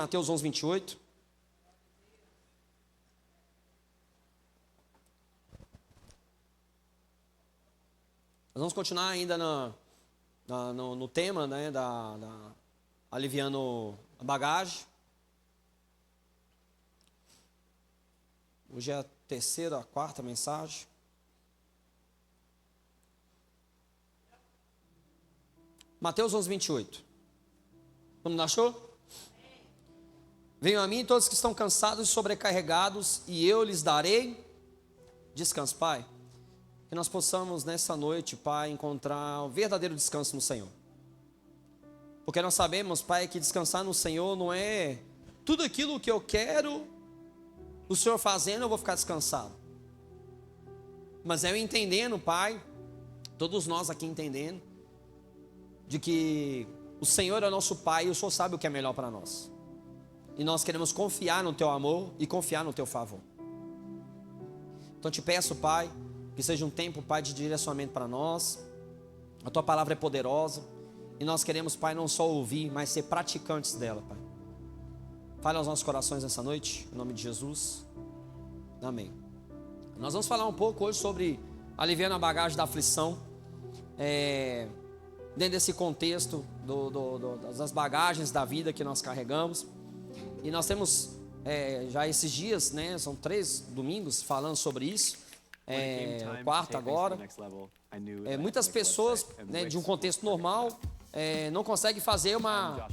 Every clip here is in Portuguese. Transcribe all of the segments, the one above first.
Mateus 11, 28. Nós vamos continuar ainda no tema, né, aliviando a bagagem. Hoje é a terceira, a quarta mensagem. Mateus 11, 28. Todo mundo achou? Venham a mim todos que estão cansados e sobrecarregados, e eu lhes darei descanso. Pai, que nós possamos nessa noite, Pai, encontrar o verdadeiro descanso no Senhor. Porque nós sabemos, Pai, que descansar no Senhor não é tudo aquilo que eu quero o Senhor fazendo, eu vou ficar descansado. Mas é eu entendendo, Pai, todos nós aqui entendendo, de que o Senhor é nosso Pai e o Senhor sabe o que é melhor para nós. E nós queremos confiar no Teu amor e confiar no Teu favor. Então te peço, Pai, que seja um tempo, Pai, de direcionamento para nós. A Tua palavra é poderosa. E nós queremos, Pai, não só ouvir, mas ser praticantes dela, Pai. Fale aos nossos corações nessa noite, em nome de Jesus. Amém. Nós vamos falar um pouco hoje sobre aliviando a bagagem da aflição. Dentro desse contexto das bagagens da vida que nós carregamos. E nós temos já esses dias, né, são 3 domingos falando sobre isso, o quarto agora. Muitas pessoas, né, de um contexto normal não conseguem fazer uma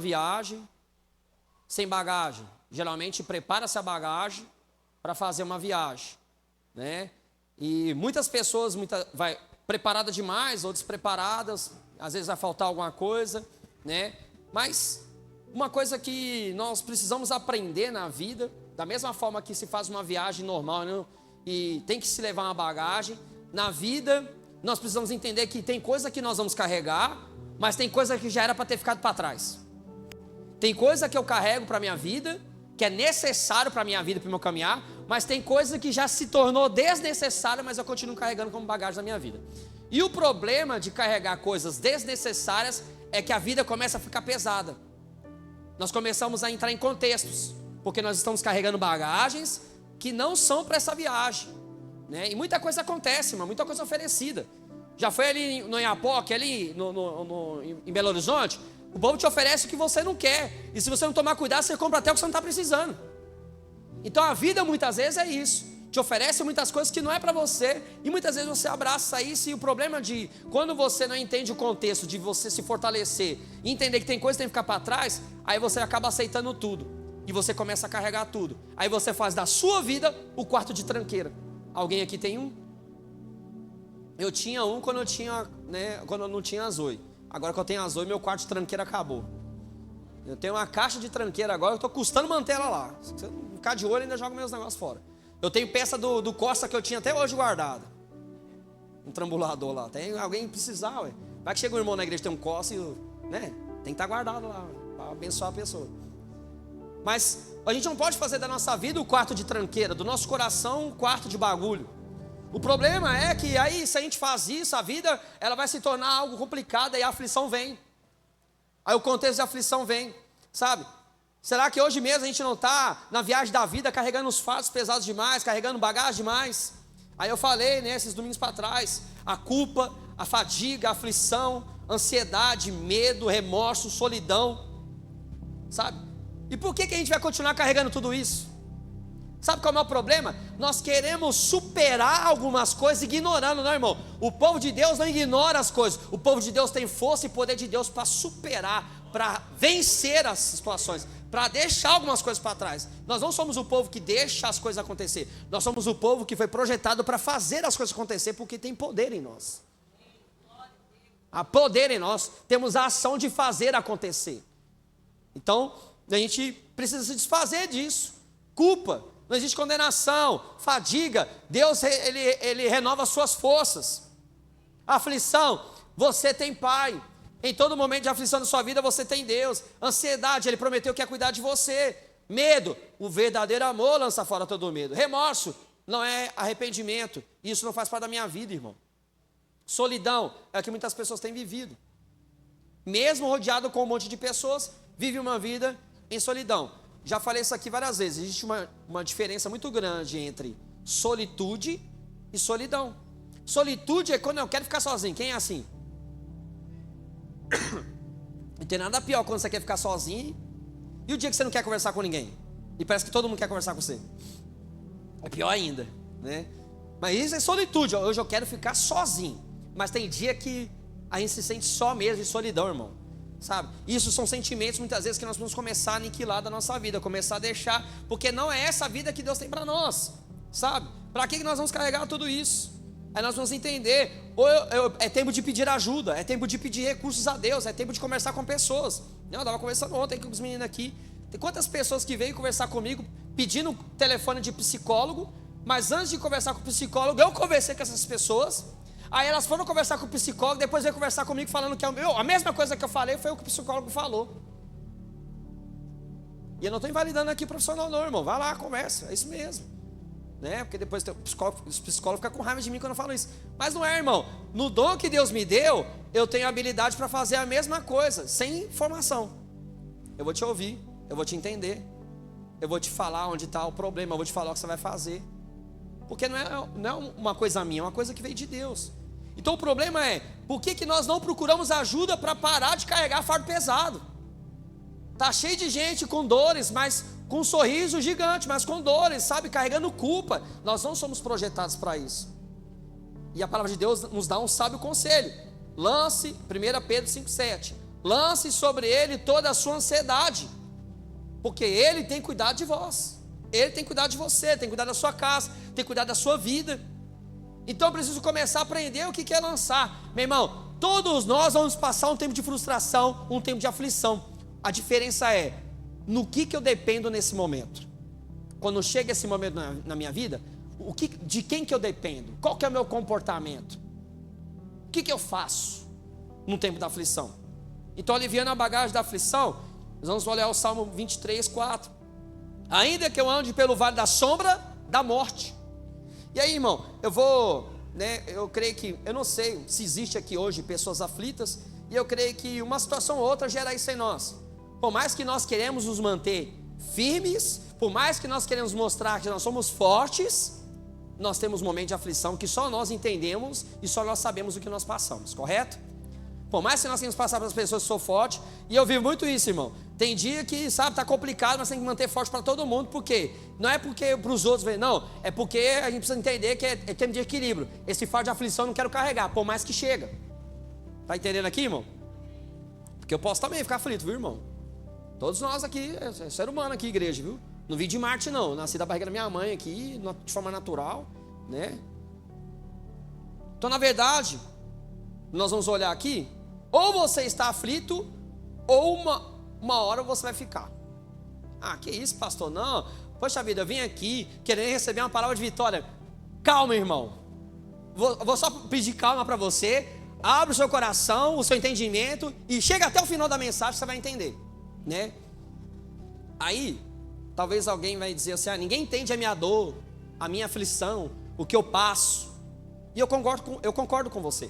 viagem sem bagagem. Geralmente prepara-se a bagagem para fazer uma viagem, né? E muitas pessoas vai preparadas demais ou despreparadas, às vezes vai faltar alguma coisa, né? Mas uma coisa que nós precisamos aprender na vida, da mesma forma que se faz uma viagem normal, né? E tem que se levar uma bagagem, na vida nós precisamos entender que tem coisa que nós vamos carregar, mas tem coisa que já era para ter ficado para trás. Tem coisa que eu carrego para a minha vida, que é necessário para a minha vida, para o meu caminhar, mas tem coisa que já se tornou desnecessária, mas eu continuo carregando como bagagem da minha vida. E o problema de carregar coisas desnecessárias é que a vida começa a ficar pesada. Nós começamos a entrar em contextos, porque nós estamos carregando bagagens que não são para essa viagem, né? E muita coisa acontece, muita coisa oferecida. Já foi ali no Iapoque, ali em Belo Horizonte, o povo te oferece o que você não quer, e se você não tomar cuidado, você compra até o que você não está precisando. Então a vida muitas vezes é isso, te oferece muitas coisas que não é para você, e muitas vezes você abraça isso. E o problema de quando você não entende o contexto de você se fortalecer e entender que tem coisa que tem que ficar para trás, aí você acaba aceitando tudo, e você começa a carregar tudo. Aí você faz da sua vida o quarto de tranqueira. Alguém aqui tem um? Eu tinha um quando eu não tinha a Zoe. Agora que eu tenho a Zoe, meu quarto de tranqueira acabou. Eu tenho uma caixa de tranqueira agora, eu estou custando manter ela lá. Se você não ficar de olho, ainda joga meus negócios fora. Eu tenho peça do Costa que eu tinha até hoje guardada. Um trambulador lá. Tem alguém precisar, ué. Vai que chega um irmão na igreja que tem um Costa e, né, tem que estar guardado lá, para abençoar a pessoa. Mas a gente não pode fazer da nossa vida o quarto de tranqueira, do nosso coração um quarto de bagulho. O problema é que aí, se a gente faz isso, a vida ela vai se tornar algo complicado, e a aflição vem. Aí o contexto de aflição vem, sabe? Será que hoje mesmo a gente não está na viagem da vida carregando os fardos pesados demais, carregando bagagem demais? Aí eu falei, né, esses domingos para trás, a culpa, a fadiga, a aflição, ansiedade, medo, remorso, solidão, sabe? E por que a gente vai continuar carregando tudo isso? Sabe qual é o problema? Nós queremos superar algumas coisas ignorando, não, irmão? O povo de Deus não ignora as coisas. O povo de Deus tem força e poder de Deus para superar, para vencer as situações, para deixar algumas coisas para trás. Nós não somos o povo que deixa as coisas acontecer. Nós somos o povo que foi projetado para fazer as coisas acontecer, porque tem poder em nós. Há poder em nós. Temos a ação de fazer acontecer. Então, a gente precisa se desfazer disso. Culpa. Não existe condenação, fadiga. Deus ele renova as suas forças. Aflição, você tem Pai. Em todo momento de aflição da sua vida você tem Deus. Ansiedade, Ele prometeu que ia cuidar de você. Medo, o verdadeiro amor lança fora todo medo. Remorso, não é arrependimento. Isso não faz parte da minha vida, irmão. Solidão, é o que muitas pessoas têm vivido. mesmo rodeado com um monte de pessoas, vive uma vida em solidão. Já falei isso aqui várias vezes, existe uma diferença muito grande entre solitude e solidão. Solitude é quando eu quero ficar sozinho. Quem é assim? Não tem nada pior quando você quer ficar sozinho e o dia que você não quer conversar com ninguém e parece que todo mundo quer conversar com você. É pior ainda, né? Mas isso é solitude. Hoje eu quero ficar sozinho. Mas tem dia que a gente se sente só mesmo, em solidão, irmão. Sabe? Isso são sentimentos muitas vezes que nós vamos começar a aniquilar da nossa vida, começar a deixar, porque não é essa vida que Deus tem para nós, sabe? Para que nós vamos carregar tudo isso? Aí nós vamos entender, é tempo de pedir ajuda, é tempo de pedir recursos a Deus, é tempo de conversar com pessoas. Eu estava conversando ontem com os meninos aqui, tem quantas pessoas que veio conversar comigo pedindo telefone de psicólogo, mas antes de conversar com o psicólogo, eu conversei com essas pessoas. Aí elas foram conversar com o psicólogo, depois veio conversar comigo falando que a mesma coisa que eu falei foi o que o psicólogo falou. E eu não estou invalidando aqui profissional não, irmão. Vai lá, conversa, é isso mesmo. Né? Porque depois os psicólogos ficam com raiva de mim quando eu falo isso. Mas não é, irmão. No dom que Deus me deu, eu tenho habilidade para fazer a mesma coisa, sem informação. Eu vou te ouvir, eu vou te entender. Eu vou te falar onde está o problema, eu vou te falar o que você vai fazer. Porque não é uma coisa minha, é uma coisa que veio de Deus. Então o problema é, por que nós não procuramos ajuda para parar de carregar fardo pesado? Está cheio de gente com dores, mas com um sorriso gigante, mas com dores, sabe, carregando culpa. Nós não somos projetados para isso. E a palavra de Deus nos dá um sábio conselho. Lance, 1 Pedro 5,7. Lance sobre ele toda a sua ansiedade, porque ele tem cuidado de vós. Ele tem cuidado de você, tem cuidado da sua casa, tem cuidado da sua vida. Então eu preciso começar a aprender o que é lançar. Meu irmão, todos nós vamos passar um tempo de frustração, um tempo de aflição. A diferença é, no que eu dependo nesse momento? Quando chega esse momento na minha vida, de quem que eu dependo? Qual que é o meu comportamento? O que eu faço no tempo da aflição? Então, aliviando a bagagem da aflição, nós vamos olhar o Salmo 23, 4. Ainda que eu ande pelo vale da sombra da morte. E aí, irmão, eu creio que, eu não sei se existe aqui hoje pessoas aflitas, e eu creio que uma situação ou outra gera isso em nós. Por mais que nós queremos nos manter firmes, por mais que nós queremos mostrar que nós somos fortes, nós temos momentos de aflição que só nós entendemos e só nós sabemos o que nós passamos, correto? Por mais que nós tenhamos passado para as pessoas que sou forte, e eu vivo muito isso, irmão. Tem dia que, sabe, está complicado, mas tem que manter forte para todo mundo. Por quê? Não é porque para os outros, não. É porque a gente precisa entender que é tempo de equilíbrio. Esse fardo de aflição eu não quero carregar, por mais que chega. Está entendendo aqui, irmão? Porque eu posso também ficar aflito, viu, irmão? Todos nós aqui, é ser humano aqui, igreja, viu? Não vim de Marte, não. Nasci da barriga da minha mãe aqui, de forma natural, né? Então, na verdade, nós vamos olhar aqui. Ou você está aflito, ou uma hora você vai ficar. Ah, que isso, pastor? Não, poxa vida, eu vim aqui querendo receber uma palavra de vitória. Calma, irmão. Vou só pedir calma para você. Abre o seu coração, o seu entendimento, e chega até o final da mensagem, você vai entender, né? Aí, talvez alguém vai dizer assim, ninguém entende a minha dor, a minha aflição, o que eu passo. E eu concordo com você,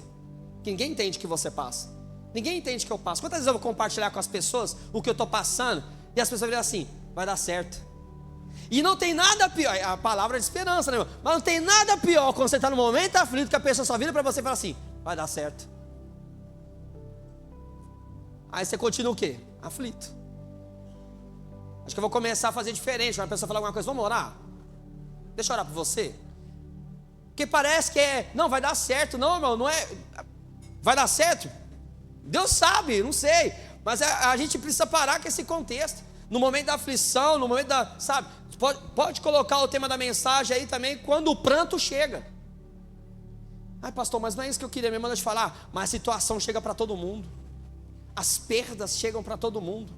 que ninguém entende o que você passa. Ninguém entende o que eu passo. Quantas vezes eu vou compartilhar com as pessoas o que eu estou passando, e as pessoas viram assim, vai dar certo. E não tem nada pior, a palavra de esperança, né, irmão? Mas não tem nada pior quando você está no momento aflito, que a pessoa só vira para você e fala assim, vai dar certo. Aí você continua o quê? Aflito. Acho que eu vou começar a fazer diferente. Quando a pessoa falar alguma coisa, vamos orar? Deixa eu orar por você. Porque parece que não, vai dar certo. Não, irmão, não é. Vai dar certo? Deus sabe, não sei. Mas a gente precisa parar com esse contexto. No momento da aflição, no momento da. Sabe? Pode colocar o tema da mensagem aí também, quando o pranto chega. Ai, pastor, mas não é isso que eu queria mesmo, deixa eu falar. Mas a situação chega para todo mundo. As perdas chegam para todo mundo.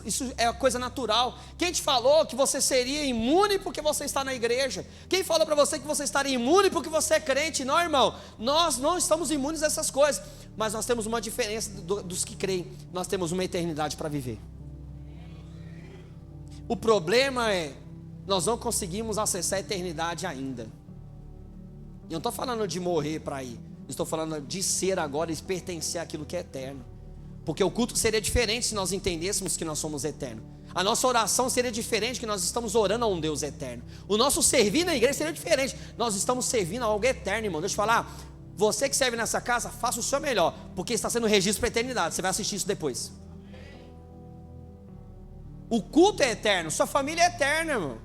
Isso é coisa natural. Quem te falou que você seria imune porque você está na igreja? Quem falou para você que você estaria imune porque você é crente? Não, irmão, nós não estamos imunes a essas coisas. Mas nós temos uma diferença dos que creem. Nós temos uma eternidade para viver. O problema é, nós não conseguimos acessar a eternidade ainda. E eu não estou falando de morrer para ir. Estou falando de ser agora e pertencer àquilo que é eterno. Porque o culto seria diferente se nós entendêssemos que nós somos eternos. A nossa oração seria diferente, que nós estamos orando a um Deus eterno. O nosso servir na igreja seria diferente. Nós estamos servindo a algo eterno, irmão. Deixa eu falar, você que serve nessa casa, faça o seu melhor, porque está sendo registro para a eternidade. Você vai assistir isso depois. O culto é eterno, sua família é eterna, irmão.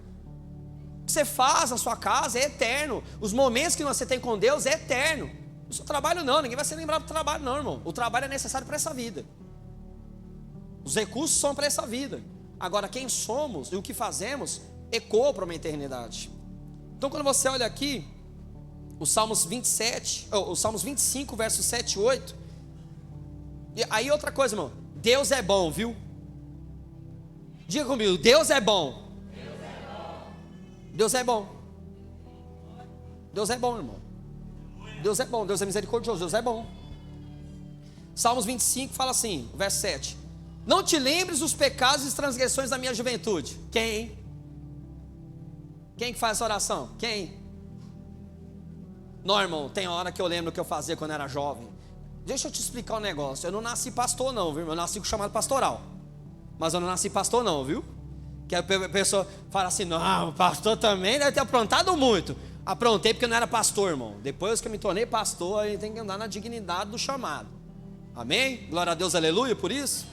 O que você faz na sua casa é eterno. Os momentos que você tem com Deus é eterno. O seu trabalho não, ninguém vai ser lembrado do trabalho não, irmão. O trabalho é necessário para essa vida. Os recursos são para essa vida. Agora, quem somos e o que fazemos ecoa para uma eternidade. Então, quando você olha aqui, os Salmos 25, versos 7 e 8. E aí outra coisa, irmão. Deus é bom, viu? Diga comigo, Deus é bom. Deus é bom. Deus é bom, irmão. Deus é bom, Deus é misericordioso, Deus é bom. Salmos 25 fala assim, verso 7. Não te lembres dos pecados e transgressões da minha juventude. Quem? Quem que faz essa oração? Quem? Não, irmão, tem hora que eu lembro o que eu fazia quando era jovem. Deixa eu te explicar um negócio. Eu não nasci pastor não, viu? Eu nasci com chamado pastoral. Mas eu não nasci pastor não, viu? Que a pessoa fala assim, não, pastor também deve ter aprontado muito. Aprontei porque não era pastor, irmão. Depois que eu me tornei pastor, a gente tem que andar na dignidade do chamado. Amém? Glória a Deus, aleluia, por isso.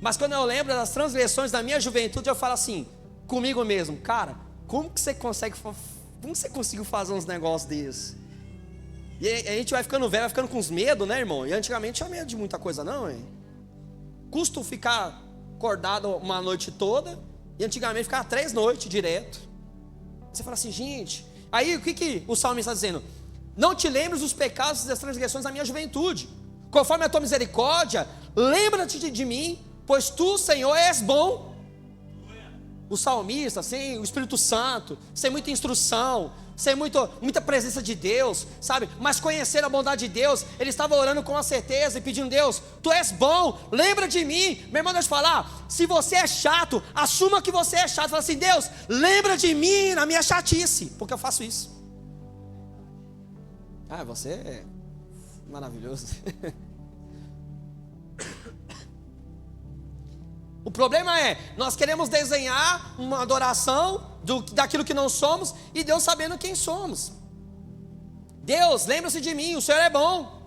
Mas quando eu lembro das transgressões da minha juventude, eu falo assim, comigo mesmo, cara, como você conseguiu fazer uns negócios desses? E a gente vai ficando velho, vai ficando com uns medos, né, irmão? E antigamente tinha medo de muita coisa não, hein? Custo ficar acordado uma noite toda, e antigamente ficava 3 noites direto. Você fala assim, gente, aí o que o salmista está dizendo? Não te lembres dos pecados e das transgressões da minha juventude, conforme a tua misericórdia, lembra-te de mim, pois tu, Senhor, és bom. O salmista, sem o Espírito Santo, sem muita instrução, sem muita presença de Deus, sabe? Mas conhecer a bondade de Deus, ele estava orando com a certeza e pedindo, Deus, tu és bom, lembra de mim. Meu irmão, deixa eu falar, se você é chato, assuma que você é chato. Fala assim, Deus, lembra de mim na minha chatice, porque eu faço isso. Ah, você é maravilhoso. O problema é, nós queremos desenhar uma adoração daquilo que não somos, e Deus sabendo quem somos. Deus, lembra-se de mim, o Senhor é bom.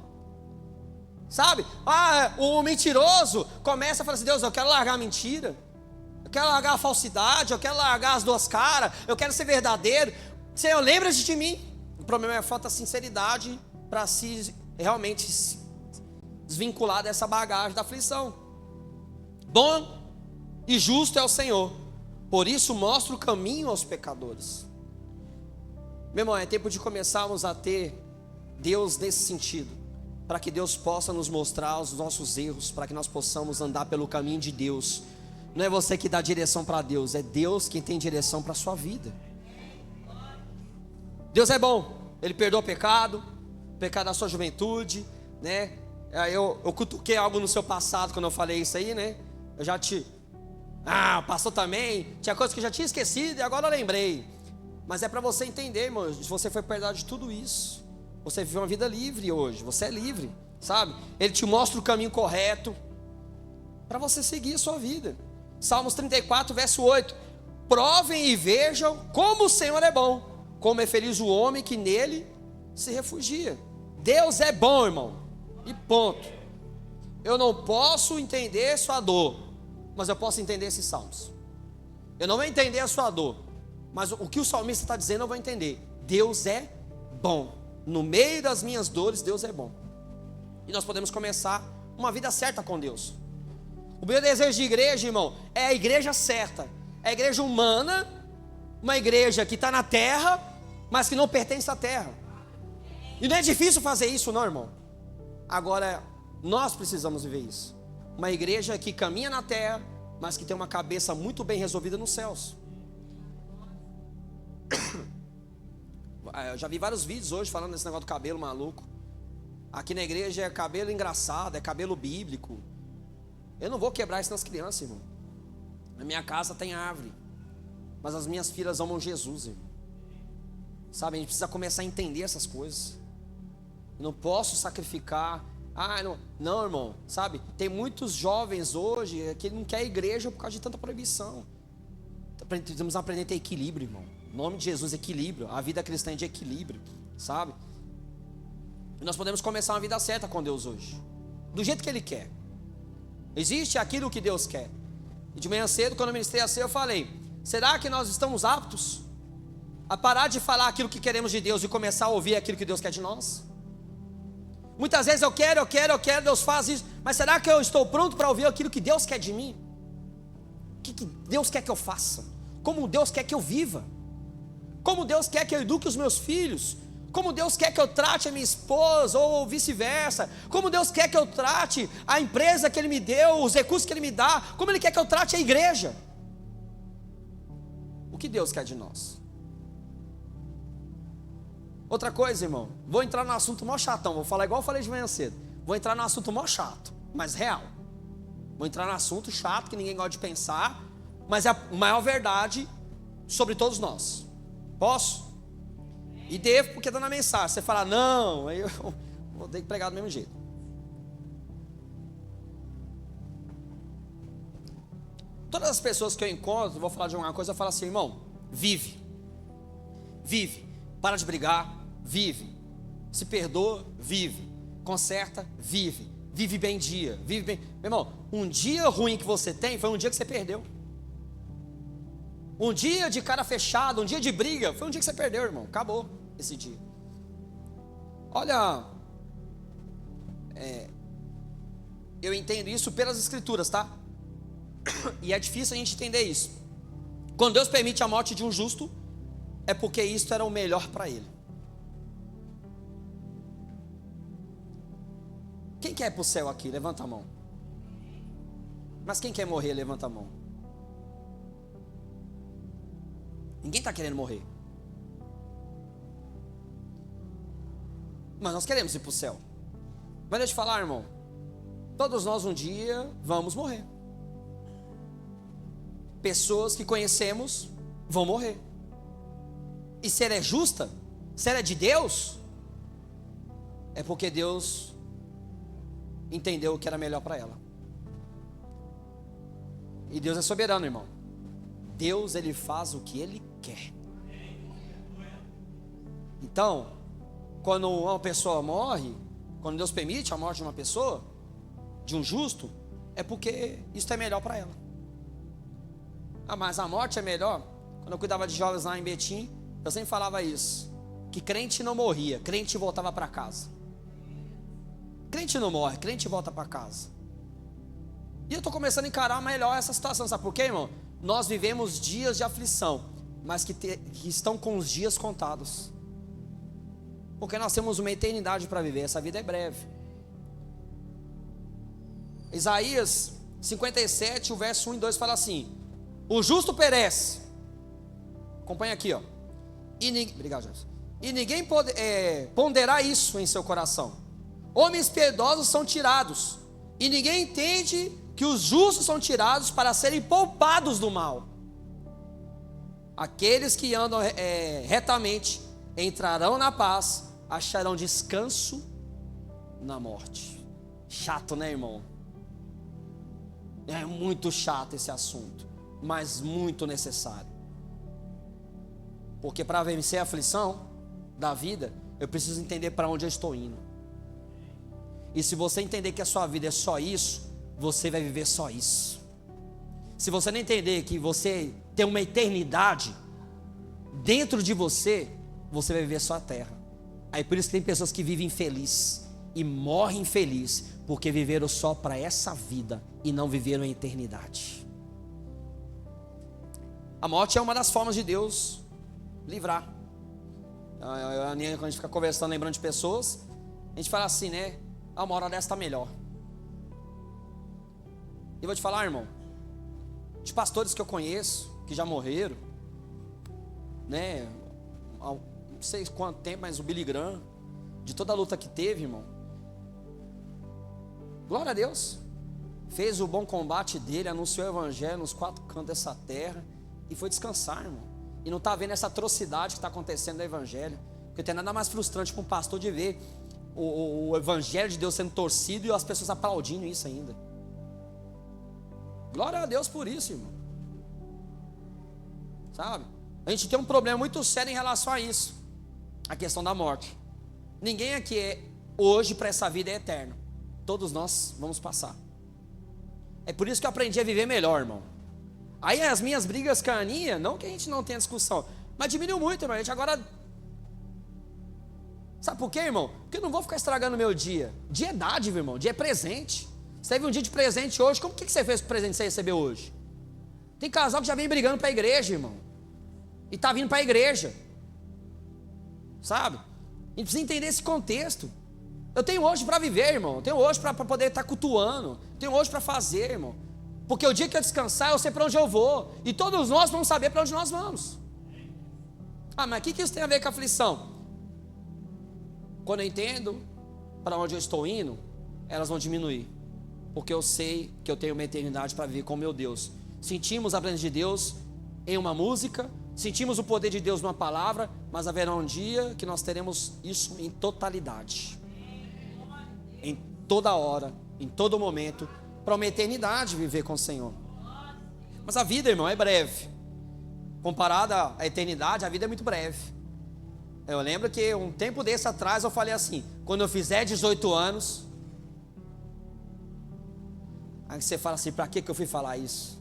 Sabe? O mentiroso começa a falar assim, Deus, eu quero largar a mentira, eu quero largar a falsidade, eu quero largar as 2 caras, eu quero ser verdadeiro. Senhor, lembra-se de mim. O problema é falta de sinceridade para realmente se desvincular dessa bagagem da aflição. Bom e justo é o Senhor, por isso mostra o caminho aos pecadores. Meu irmão, é tempo de começarmos a ter Deus nesse sentido, para que Deus possa nos mostrar os nossos erros, para que nós possamos andar pelo caminho de Deus. Não é você que dá direção para Deus, é Deus quem tem direção para a sua vida. Deus é bom, Ele perdoa o pecado da sua juventude, né? Eu cutuquei algo no seu passado quando eu falei isso aí, né? Eu já pastor também, tinha coisas que eu já tinha esquecido e agora eu lembrei. Mas é para você entender, irmão, se você foi perdoado de tudo isso, você vive uma vida livre hoje, você é livre, sabe? Ele te mostra o caminho correto para você seguir a sua vida. Salmos 34, verso 8. Provem e vejam como o Senhor é bom, como é feliz o homem que nele se refugia. Deus é bom, irmão, e ponto. Eu não posso entender sua dor, mas eu posso entender esses salmos. Eu não vou entender a sua dor, mas o que o salmista está dizendo eu vou entender. Deus é bom. No meio das minhas dores, Deus é bom. E nós podemos começar uma vida certa com Deus. O meu desejo de igreja, irmão, é a igreja certa. É a igreja humana, uma igreja que está na terra, mas que não pertence à terra. E não é difícil fazer isso não, irmão. Agora, nós precisamos viver isso. Uma igreja que caminha na terra, mas que tem uma cabeça muito bem resolvida nos céus. Eu já vi vários vídeos hoje falando desse negócio do cabelo maluco. Aqui na igreja é cabelo engraçado, é cabelo bíblico. Eu não vou quebrar isso nas crianças, irmão. Na minha casa tem árvore, mas as minhas filhas amam Jesus, irmão. Sabe, a gente precisa começar a entender essas coisas. Eu não posso sacrificar Ah, não, não, irmão, sabe? Tem muitos jovens hoje que não querem igreja por causa de tanta proibição. Precisamos aprender a ter equilíbrio, irmão. Em nome de Jesus, equilíbrio. A vida cristã é de equilíbrio, sabe? E nós podemos começar uma vida certa com Deus hoje, do jeito que Ele quer. Existe aquilo que Deus quer. E de manhã cedo, quando eu ministrei a ceia, eu falei: será que nós estamos aptos a parar de falar aquilo que queremos de Deus e começar a ouvir aquilo que Deus quer de nós? Muitas vezes eu quero, Deus faz isso, mas será que eu estou pronto para ouvir aquilo que Deus quer de mim? O que Deus quer que eu faça? Como Deus quer que eu viva? Como Deus quer que eu eduque os meus filhos? Como Deus quer que eu trate a minha esposa, ou vice-versa? Como Deus quer que eu trate a empresa que Ele me deu, os recursos que Ele me dá? Como Ele quer que eu trate a igreja? O que Deus quer de nós? Outra coisa, irmão, vou entrar no assunto mó chatão, vou falar igual eu falei de manhã cedo. Vou entrar no assunto mó chato, mas real. Vou entrar no assunto chato que ninguém gosta de pensar, mas é a maior verdade sobre todos nós. Posso? E devo, porque está na mensagem. Você fala, não, aí eu vou ter que pregar do mesmo jeito. Todas as pessoas que eu encontro, vou falar de alguma coisa, eu falo assim, irmão, vive. Vive. Para de brigar, vive. Se perdoa, vive. Conserta, vive. Vive bem dia, vive bem. Meu irmão, um dia ruim que você tem foi um dia que você perdeu. Um dia de cara fechada, um dia de briga, foi um dia que você perdeu, irmão. Acabou esse dia. Olha, eu entendo isso pelas escrituras, tá? E é difícil a gente entender isso. Quando Deus permite a morte de um justo, é porque isto era o melhor para ele. Quem quer ir para o céu aqui? Levanta a mão. Mas quem quer morrer? Levanta a mão. Ninguém está querendo morrer. Mas nós queremos ir para o céu. Mas deixa eu te falar, irmão. Todos nós um dia vamos morrer. Pessoas que conhecemos vão morrer. E se ela é justa, se ela é de Deus, é porque Deus entendeu o que era melhor para ela. E Deus é soberano, irmão. Deus, Ele faz o que Ele quer. Então, quando uma pessoa morre, quando Deus permite a morte de uma pessoa, de um justo, é porque isso é melhor para ela. Ah, mas a morte é melhor? Quando eu cuidava de jovens lá em Betim, eu sempre falava isso, que crente não morria, crente voltava para casa. Crente não morre, crente volta para casa. E eu estou começando a encarar melhor essa situação, sabe por quê, irmão? Nós vivemos dias de aflição, mas que estão com os dias contados. Porque nós temos uma eternidade para viver, essa vida é breve. Isaías 57, o verso 1 e 2 fala assim: o justo perece. Acompanha aqui, ó. Obrigado, Jesus. E ninguém ponderará isso em seu coração. Homens piedosos são tirados, e ninguém entende que os justos são tirados para serem poupados do mal. Aqueles que andam retamente entrarão na paz, acharão descanso na morte. Chato, né, irmão? É muito chato esse assunto, mas muito necessário. Porque para vencer a aflição da vida, eu preciso entender para onde eu estou indo. E se você entender que a sua vida é só isso, você vai viver só isso. Se você não entender que você tem uma eternidade dentro de você, você vai viver só a terra. Aí por isso que tem pessoas que vivem infeliz e morrem infeliz, porque viveram só para essa vida e não viveram a eternidade. A morte é uma das formas de Deus livrar. A Aninha, quando a gente fica conversando, lembrando de pessoas, a gente fala assim, né? Uma hora dessa está melhor. E vou te falar, irmão, de pastores que eu conheço, que já morreram, né? Há não sei quanto tempo, mas o Billy Graham, de toda a luta que teve, irmão, glória a Deus, fez o bom combate dele, anunciou o evangelho nos 4 cantos dessa terra e foi descansar, irmão. E não está vendo essa atrocidade que está acontecendo no evangelho, porque tem nada mais frustrante para um pastor de ver o evangelho de Deus sendo torcido e as pessoas aplaudindo isso ainda. Glória a Deus por isso, irmão. Sabe? A gente tem um problema muito sério em relação a isso, a questão da morte. Ninguém aqui hoje para essa vida é eterno. Todos nós vamos passar. É por isso que eu aprendi a viver melhor, irmão. Aí as minhas brigas com a Aninha, não que a gente não tenha discussão, mas diminuiu muito, irmão. A gente agora... Sabe por quê, irmão? Porque eu não vou ficar estragando o meu dia. Dia é dádiva, irmão. Dia é presente. Você teve um dia de presente hoje, como que você fez com o presente que você recebeu hoje? Tem casal que já vem brigando para a igreja, irmão. E tá vindo para a igreja. Sabe? A gente precisa entender esse contexto. Eu tenho hoje para viver, irmão. Eu tenho hoje para poder estar cultuando. Eu tenho hoje para fazer, irmão. Porque o dia que eu descansar, eu sei para onde eu vou. E todos nós vamos saber para onde nós vamos. Ah, mas o que isso tem a ver com a aflição? Quando eu entendo para onde eu estou indo, elas vão diminuir. Porque eu sei que eu tenho uma eternidade para viver com meu Deus. Sentimos a presença de Deus em uma música, sentimos o poder de Deus numa palavra, mas haverá um dia que nós teremos isso em totalidade. Em toda hora, em todo momento, para uma eternidade viver com o Senhor. Mas a vida, irmão, é breve. Comparada à eternidade, a vida é muito breve. Eu lembro que um tempo desse atrás eu falei assim, quando eu fizer 18 anos, aí você fala assim, para que eu fui falar isso?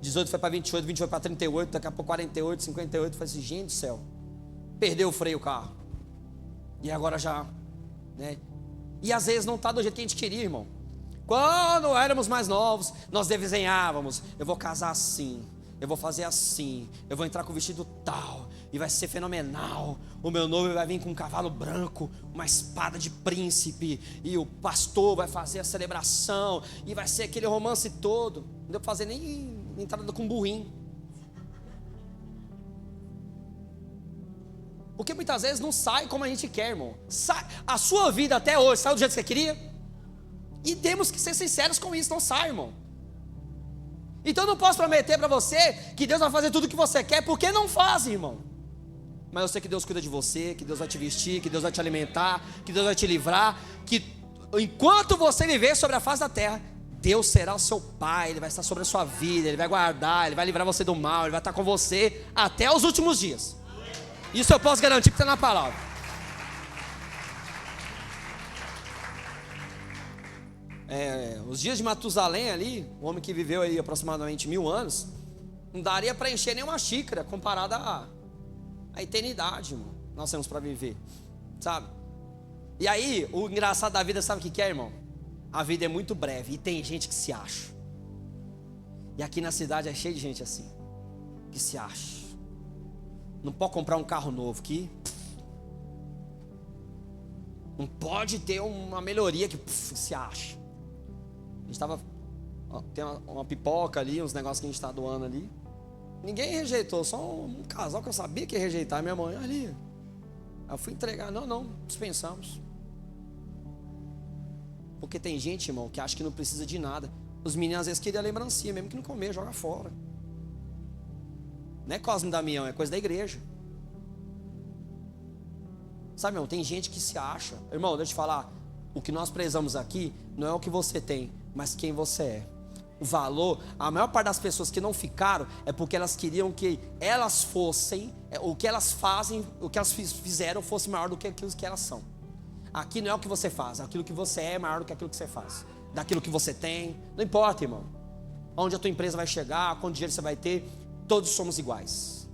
18 foi para 28, 28 foi para 38, daqui a pouco 48, 58, eu falei assim, gente do céu, perdeu o freio o carro. E agora já, né? E às vezes não está do jeito que a gente queria, irmão. Quando éramos mais novos, nós desenhávamos, eu vou casar assim, eu vou fazer assim, eu vou entrar com o vestido tal, e vai ser fenomenal. O meu noivo vai vir com um cavalo branco, uma espada de príncipe, e o pastor vai fazer a celebração, e vai ser aquele romance todo. Não deu para fazer nem entrada com burrinho. Porque muitas vezes não sai como a gente quer, irmão. A sua vida até hoje saiu do jeito que você queria? E temos que ser sinceros com isso, não sai, irmão. Então eu não posso prometer para você que Deus vai fazer tudo o que você quer, porque não faz, irmão. Mas eu sei que Deus cuida de você, que Deus vai te vestir, que Deus vai te alimentar, que Deus vai te livrar, que enquanto você viver sobre a face da terra, Deus será o seu Pai, Ele vai estar sobre a sua vida, Ele vai guardar, Ele vai livrar você do mal, Ele vai estar com você até os últimos dias. Isso eu posso garantir que está na palavra. Os dias de Matusalém ali, o homem que viveu aí aproximadamente 1000 anos, não daria para encher nenhuma xícara comparada à eternidade, irmão. Nós temos para viver, sabe? E aí, o engraçado da vida, sabe o que é, irmão? A vida é muito breve e tem gente que se acha. E aqui na cidade é cheio de gente assim, que se acha. Não pode comprar um carro novo aqui. Não pode ter uma melhoria que se acha. A gente estava... Tem uma pipoca ali, uns negócios que a gente está doando ali. Ninguém rejeitou, só um casal que eu sabia que ia rejeitar. Minha mãe, ali. Aí eu fui entregar. Não, dispensamos. Porque tem gente, irmão, que acha que não precisa de nada. Os meninos às vezes queriam a lembrancinha, mesmo que não comer, joga fora. Não é Cosme e Damião, é coisa da igreja. Sabe, irmão, tem gente que se acha. Irmão, deixa eu te falar. O que nós prezamos aqui não é o que você tem, mas quem você é. O valor, a maior parte das pessoas que não ficaram é porque elas queriam que elas fossem, o que elas fazem, o que elas fizeram fosse maior do que aquilo que elas são. Aqui não é o que você faz, aquilo que você é maior do que aquilo que você faz. Daquilo que você tem, não importa, irmão. Onde a tua empresa vai chegar, quanto dinheiro você vai ter, todos somos iguais.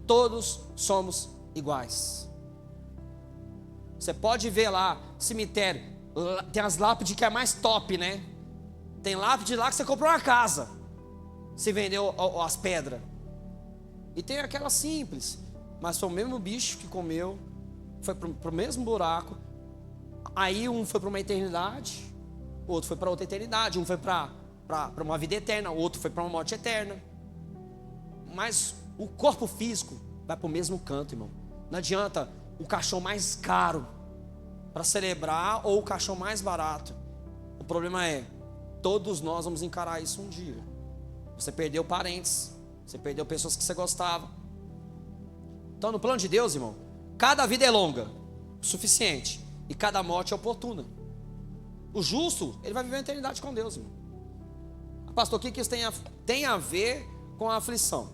Todos somos iguais. Você pode ver lá, cemitério, tem as lápides que é mais top, né? Tem lápide lá que você comprou uma casa, se vendeu as pedras. E tem aquela simples, mas foi o mesmo bicho que comeu, foi pro mesmo buraco. Aí um foi para uma eternidade, o outro foi para outra eternidade. Um foi para uma vida eterna, o outro foi para uma morte eterna. Mas o corpo físico vai para o mesmo canto, irmão. Não adianta o caixão mais caro para celebrar ou o caixão mais barato. O problema é, todos nós vamos encarar isso um dia. Você perdeu parentes, você perdeu pessoas que você gostava. Então no plano de Deus, irmão, cada vida é longa, o suficiente. e cada morte é oportuna. O justo, ele vai viver a eternidade com Deus, irmão. Pastor, o que isso tem a ver com a aflição?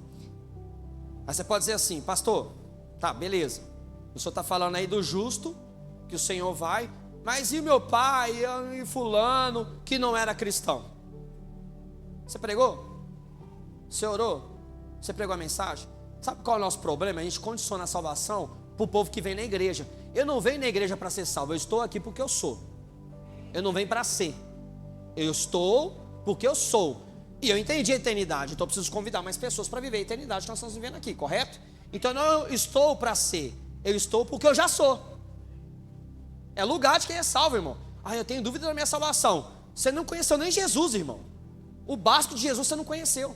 Aí você pode dizer assim, pastor, tá, beleza. O senhor está falando aí do justo, que o Senhor vai, mas e o meu pai, e fulano, que não era cristão? Você pregou? Você orou? Você pregou a mensagem? Sabe qual é o nosso problema? A gente condiciona a salvação para o povo que vem na igreja. Eu não venho na igreja para ser salvo, eu estou aqui porque eu sou. Eu não venho para ser. Eu estou porque eu sou. E eu entendi a eternidade, então eu preciso convidar mais pessoas para viver a eternidade que nós estamos vivendo aqui, correto? Então eu não estou para ser, eu estou porque eu já sou. É lugar de quem é salvo, irmão. Ah, eu tenho dúvida da minha salvação. Você não conheceu nem Jesus, irmão. O básico de Jesus você não conheceu.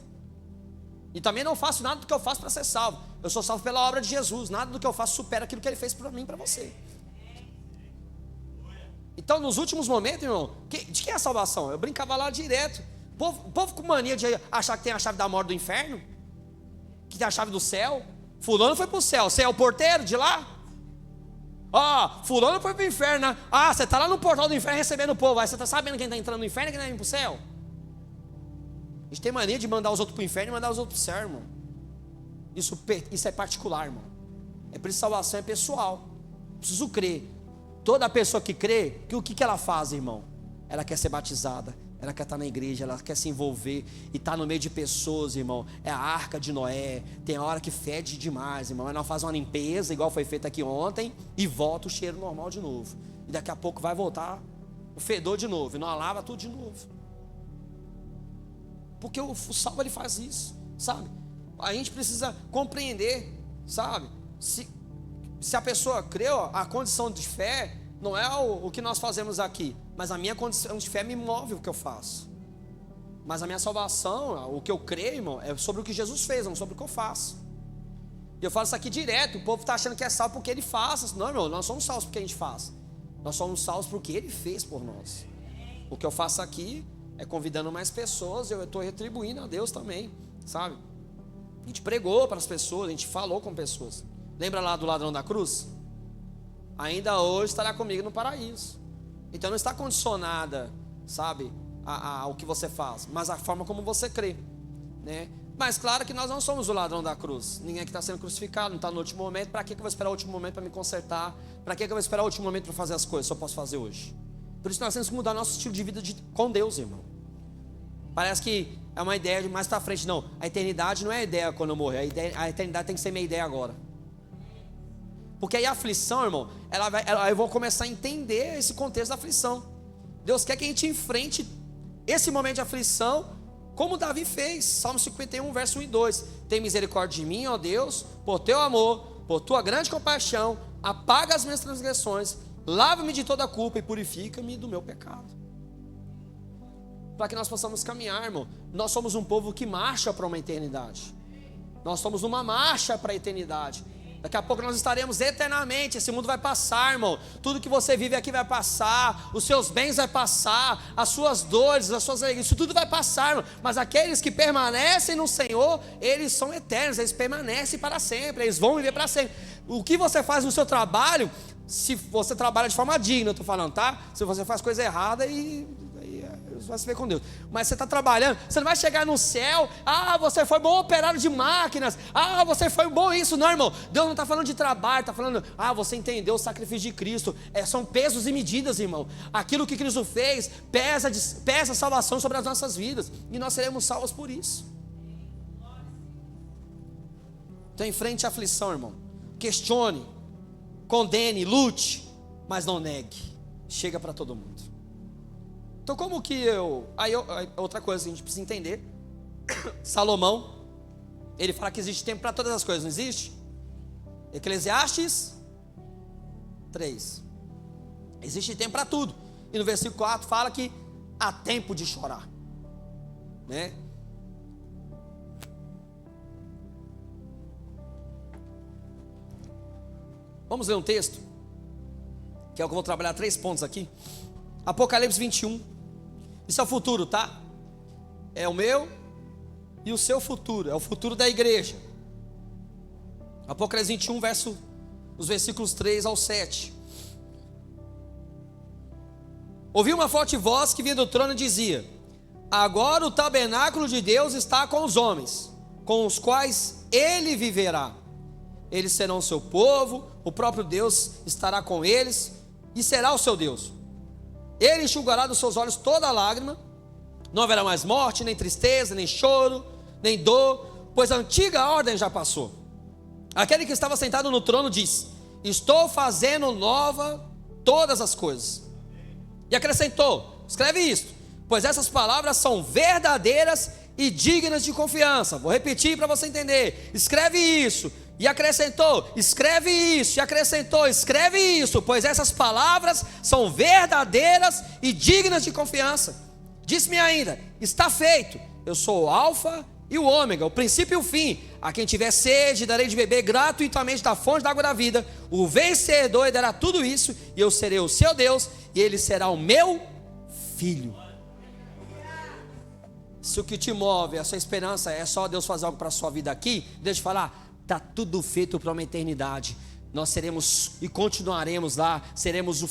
E também não faço nada do que eu faço para ser salvo. Eu sou salvo pela obra de Jesus. Nada do que eu faço supera aquilo que Ele fez para mim e para você. Então, nos últimos momentos, irmão, de quem é a salvação? Eu brincava lá direto. O povo com mania de achar que tem a chave da morte do inferno, que tem a chave do céu. Fulano foi para o céu. Você é o porteiro de lá? Fulano foi para o inferno, né? Você está lá no portal do inferno recebendo o povo. Aí você está sabendo quem está entrando no inferno e quem está indo para o céu? A gente tem mania de mandar os outros para o inferno e mandar os outros para o céu, irmão. Isso é particular, irmão. É por isso que salvação é pessoal. Preciso crer. Toda pessoa que crê, o que ela faz, irmão? Ela quer ser batizada, ela quer estar na igreja, ela quer se envolver e estar no meio de pessoas, irmão. É a arca de Noé. Tem a hora que fede demais, irmão. Aí nós fazemos uma limpeza, igual foi feita aqui ontem, e volta o cheiro normal de novo. E daqui a pouco vai voltar o fedor de novo, e nós lava tudo de novo. Porque o salvo ele faz isso, sabe? A gente precisa compreender, sabe? Se a pessoa crê, a condição de fé não é o que nós fazemos aqui, mas a minha condição de fé me move o que eu faço. Mas a minha salvação, o que eu creio, irmão, é sobre o que Jesus fez, não sobre o que eu faço. E eu falo isso aqui direto. O povo está achando que é salvo porque ele faz. Não, irmão, nós somos salvos porque a gente faz. Nós somos salvos porque ele fez por nós. O que eu faço aqui é convidando mais pessoas, eu estou retribuindo a Deus também, sabe? A gente pregou para as pessoas, a gente falou com pessoas. Lembra lá do ladrão da cruz? Ainda hoje estará comigo no paraíso. Então não está condicionada, sabe, ao que você faz, mas a forma como você crê, né? Mas claro que nós não somos o ladrão da cruz. Ninguém aqui está sendo crucificado, não está no último momento. Para que eu vou esperar o último momento para me consertar? Para que eu vou esperar o último momento para fazer as coisas se eu posso fazer hoje? Por isso nós temos que mudar nosso estilo de vida com Deus, irmão. Parece que é uma ideia de mais para frente. Não, a eternidade não é a ideia quando eu morrer. A eternidade tem que ser minha ideia agora. Porque aí a aflição, irmão, eu vou começar a entender esse contexto da aflição. Deus quer que a gente enfrente esse momento de aflição, como Davi fez. Salmo 51, verso 1 e 2. Tem misericórdia de mim, ó Deus, por teu amor, por tua grande compaixão, apaga as minhas transgressões, lava-me de toda a culpa e purifica-me do meu pecado. Para que nós possamos caminhar, irmão. Nós somos um povo que marcha para uma eternidade. Nós somos uma marcha para a eternidade. Daqui a pouco nós estaremos eternamente. Esse mundo vai passar, irmão. Tudo que você vive aqui vai passar. Os seus bens vai passar. As suas dores, as suas alegrias, isso tudo vai passar, irmão. Mas aqueles que permanecem no Senhor, eles são eternos. Eles permanecem para sempre. Eles vão viver para sempre. O que você faz no seu trabalho, se você trabalha de forma digna, eu estou falando, tá? Se você faz coisa errada vai se ver com Deus. Mas você está trabalhando, você não vai chegar no céu. Você foi bom operário de máquinas. Você foi bom isso. Não, irmão. Deus não está falando de trabalho, está falando, você entendeu o sacrifício de Cristo. São pesos e medidas, irmão. Aquilo que Cristo fez pesa a salvação sobre as nossas vidas. E nós seremos salvos por isso. Então enfrente a aflição, irmão. Questione, condene, lute, mas não negue. Chega para todo mundo. Então como que outra coisa que a gente precisa entender, Salomão, ele fala que existe tempo para todas as coisas, não existe? Eclesiastes 3, existe tempo para tudo. E no versículo 4 fala que há tempo de chorar, né? Vamos ler um texto, que é o que eu vou trabalhar 3 pontos aqui. Apocalipse 21. Isso é o futuro, tá? É o meu e o seu futuro. É o futuro da igreja. Apocalipse 21, os versículos 3 ao 7. Ouvi uma forte voz que vinha do trono e dizia: agora o tabernáculo de Deus está com os homens, com os quais ele viverá. Eles serão o seu povo, o próprio Deus estará com eles e será o seu Deus. Ele enxugará dos seus olhos toda lágrima, não haverá mais morte, nem tristeza, nem choro, nem dor, pois a antiga ordem já passou. Aquele que estava sentado no trono disse: estou fazendo nova todas as coisas. E acrescentou: escreve isto, pois essas palavras são verdadeiras e dignas de confiança. Vou repetir para você entender: escreve isso. E acrescentou: escreve isso. E acrescentou: escreve isso, pois essas palavras são verdadeiras e dignas de confiança. Disse-me ainda: está feito. Eu sou o alfa e o ômega, o princípio e o fim. A quem tiver sede, darei de beber gratuitamente da fonte da água da vida. O vencedor herdará tudo isso, e eu serei o seu Deus, e ele será o meu filho. Se o que te move, a sua esperança é só Deus fazer algo para a sua vida aqui, deixa eu falar, está tudo feito para uma eternidade. Nós seremos e continuaremos lá, seremos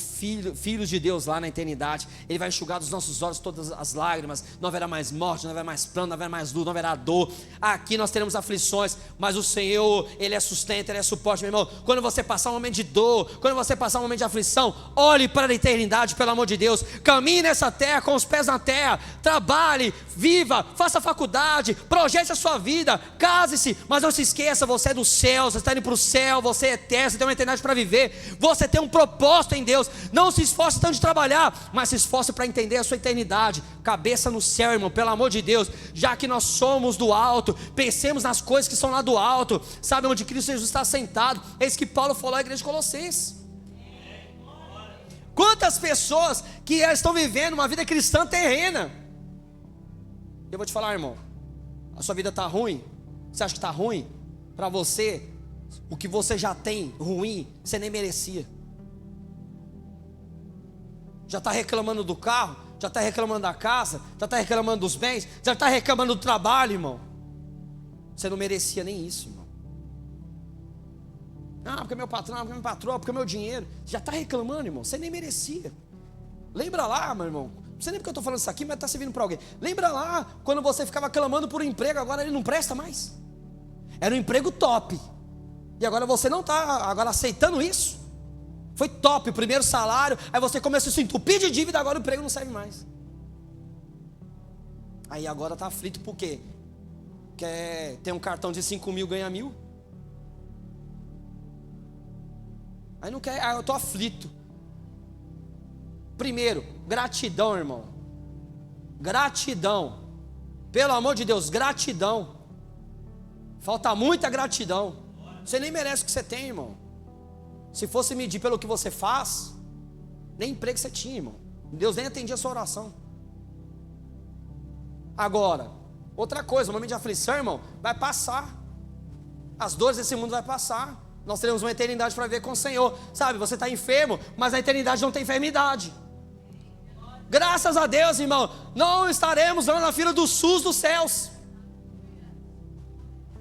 filhos de Deus lá na eternidade. Ele vai enxugar dos nossos olhos todas as lágrimas. Não haverá mais morte, não haverá mais plano, não haverá mais luta, não haverá dor. Aqui nós teremos aflições, mas o Senhor, Ele é sustento, Ele é suporte, meu irmão. Quando você passar um momento de dor, quando você passar um momento de aflição, olhe para a eternidade, pelo amor de Deus. Caminhe nessa terra, com os pés na terra. Trabalhe, viva, faça faculdade, projete a sua vida, case-se, mas não se esqueça, você é do céu, você está indo para o céu, você é eterno, você tem uma eternidade para viver, você tem um propósito em Deus. Não se esforce tanto de trabalhar, mas se esforce para entender a sua eternidade. Cabeça no céu, irmão, pelo amor de Deus. Já que nós somos do alto, pensemos nas coisas que são lá do alto. Sabe onde Cristo Jesus está sentado? É isso que Paulo falou à igreja de Colossenses. Quantas pessoas que estão vivendo uma vida cristã terrena. Eu vou te falar, irmão, a sua vida está ruim. Você acha que está ruim? Para você, o que você já tem ruim, você nem merecia. Já está reclamando do carro, já está reclamando da casa, já está reclamando dos bens, já está reclamando do trabalho, irmão. Você não merecia nem isso, irmão. Ah, porque meu patrão, porque meu patrão, porque meu dinheiro. Já está reclamando, irmão, você nem merecia. Lembra lá, meu irmão, não sei nem porque eu estou falando isso aqui, mas está servindo para alguém. Lembra lá, quando você ficava clamando por um emprego, agora ele não presta mais. Era um emprego top. E agora você não está agora aceitando isso. Foi top, o primeiro salário. Aí você começa a se entupir de dívida, agora o emprego não serve mais. Aí agora está aflito por quê? Quer ter um cartão de 5 mil, ganha 1.000. Aí não quer, eu estou aflito. Primeiro, gratidão, irmão. Gratidão. Pelo amor de Deus, gratidão. Falta muita gratidão. Você nem merece o que você tem, irmão. Se fosse medir pelo que você faz, nem emprego você tinha, irmão. Deus nem atendia a sua oração. Agora, outra coisa, o momento de aflição, irmão, vai passar. As dores desse mundo vai passar. Nós teremos uma eternidade para viver com o Senhor. Sabe, você está enfermo, mas na eternidade não tem enfermidade. Graças a Deus, irmão, não estaremos lá na fila do SUS dos céus.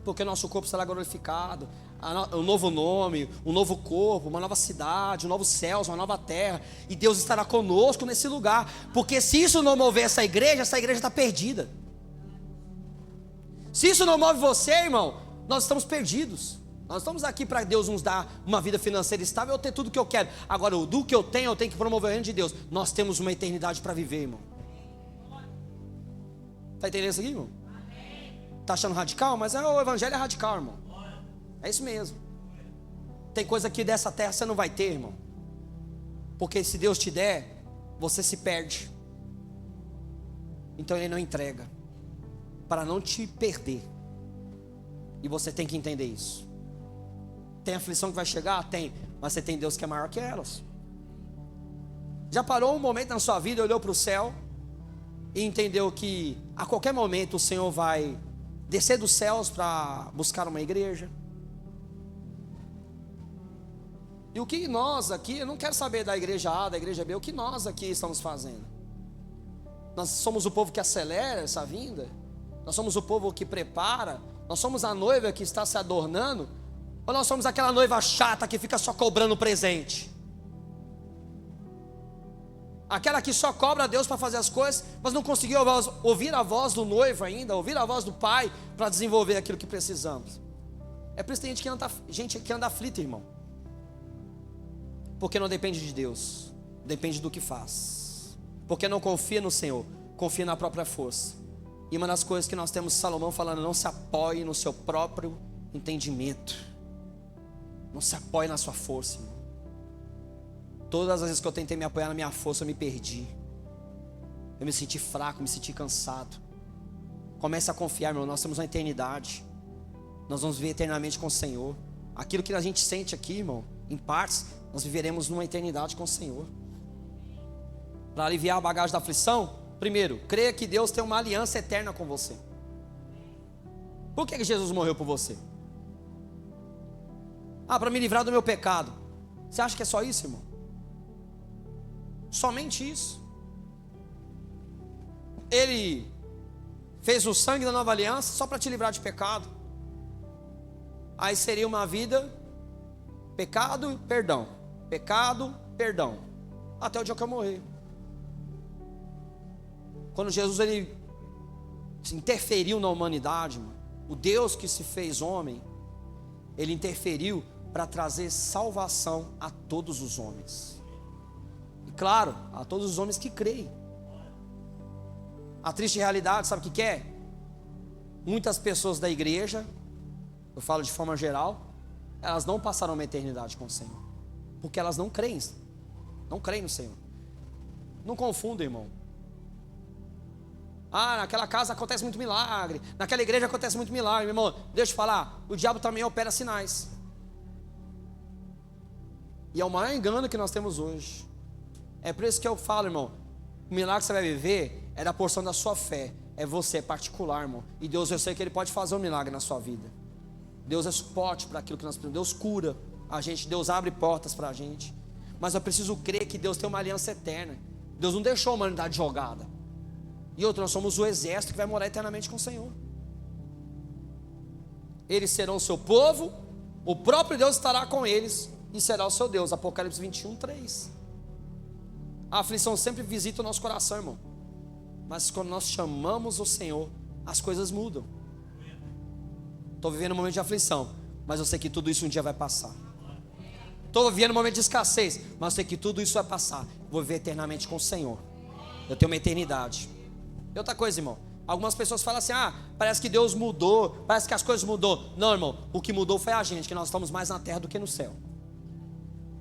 Porque nosso corpo será glorificado. Um novo nome, um novo corpo, uma nova cidade, um novo céu, uma nova terra. E Deus estará conosco nesse lugar. Porque se isso não mover essa igreja está perdida. Se isso não move você, irmão, nós estamos perdidos. Nós estamos aqui para Deus nos dar uma vida financeira estável, eu ter tudo que eu quero. Agora, do que eu tenho que promover o reino de Deus. Nós temos uma eternidade para viver, irmão. Está entendendo isso aqui, irmão? Está achando radical? Mas o evangelho é radical, irmão. É isso mesmo. Tem coisa que dessa terra você não vai ter, irmão. Porque se Deus te der, você se perde. Então Ele não entrega, para não te perder. E você tem que entender isso. Tem aflição que vai chegar? Tem. Mas você tem Deus que é maior que elas. Já parou um momento na sua vida, olhou para o céu e entendeu que a qualquer momento o Senhor vai descer dos céus para buscar uma igreja? E o que nós aqui, eu não quero saber da igreja A, da igreja B, o que nós aqui estamos fazendo? Nós somos o povo que acelera essa vinda? Nós somos o povo que prepara? Nós somos a noiva que está se adornando? Ou nós somos aquela noiva chata que fica só cobrando presente? Aquela que só cobra a Deus para fazer as coisas, mas não conseguiu ouvir a voz do noivo ainda, ouvir a voz do pai para desenvolver aquilo que precisamos. É por isso que tem gente que anda aflita, irmão. Porque não depende de Deus, depende do que faz. Porque não confia no Senhor, confia na própria força. E uma das coisas que nós temos Salomão falando: não se apoie no seu próprio entendimento. Não se apoie na sua força, irmão. Todas as vezes que eu tentei me apoiar na minha força, eu me perdi. Eu me senti fraco, me senti cansado. Comece a confiar, meu irmão. Nós temos uma eternidade. Nós vamos viver eternamente com o Senhor. Aquilo que a gente sente aqui, irmão, em partes, nós viveremos numa eternidade com o Senhor. Para aliviar a bagagem da aflição, primeiro, creia que Deus tem uma aliança eterna com você. Por que Jesus morreu por você? Para me livrar do meu pecado. Você acha que é só isso, irmão? Somente isso. Ele fez o sangue da nova aliança só para te livrar de pecado. Aí seria uma vida pecado, perdão, pecado, perdão, até o dia que eu morrer. Quando Jesus ele interferiu na humanidade, o Deus que se fez homem, ele interferiu para trazer salvação a todos os homens. Claro, a todos os homens que creem. A triste realidade, sabe o que é? Muitas pessoas da igreja, eu falo de forma geral, elas não passarão uma eternidade com o Senhor, porque elas não creem no Senhor. Não confunda, irmão. Naquela casa acontece muito milagre, naquela igreja acontece muito milagre. Meu irmão, deixa eu te falar, o diabo também opera sinais. E é o maior engano que nós temos hoje. É por isso que eu falo, irmão, o milagre que você vai viver é da porção da sua fé. É você, é particular, irmão. E Deus, eu sei que Ele pode fazer um milagre na sua vida. Deus é suporte para aquilo que nós precisamos. Deus cura a gente, Deus abre portas para a gente. Mas eu preciso crer que Deus tem uma aliança eterna. Deus não deixou a humanidade jogada. E outra, nós somos o exército que vai morar eternamente com o Senhor. Eles serão o seu povo, o próprio Deus estará com eles e será o seu Deus. Apocalipse 21:3. A aflição sempre visita o nosso coração, irmão. Mas quando nós chamamos o Senhor, as coisas mudam. Estou vivendo um momento de aflição, mas eu sei que tudo isso um dia vai passar. Estou vivendo um momento de escassez, mas eu sei que tudo isso vai passar. Vou viver eternamente com o Senhor. Eu tenho uma eternidade. E outra coisa, irmão, algumas pessoas falam assim: parece que Deus mudou, parece que as coisas mudou. Não, irmão, o que mudou foi a gente, que nós estamos mais na terra do que no céu.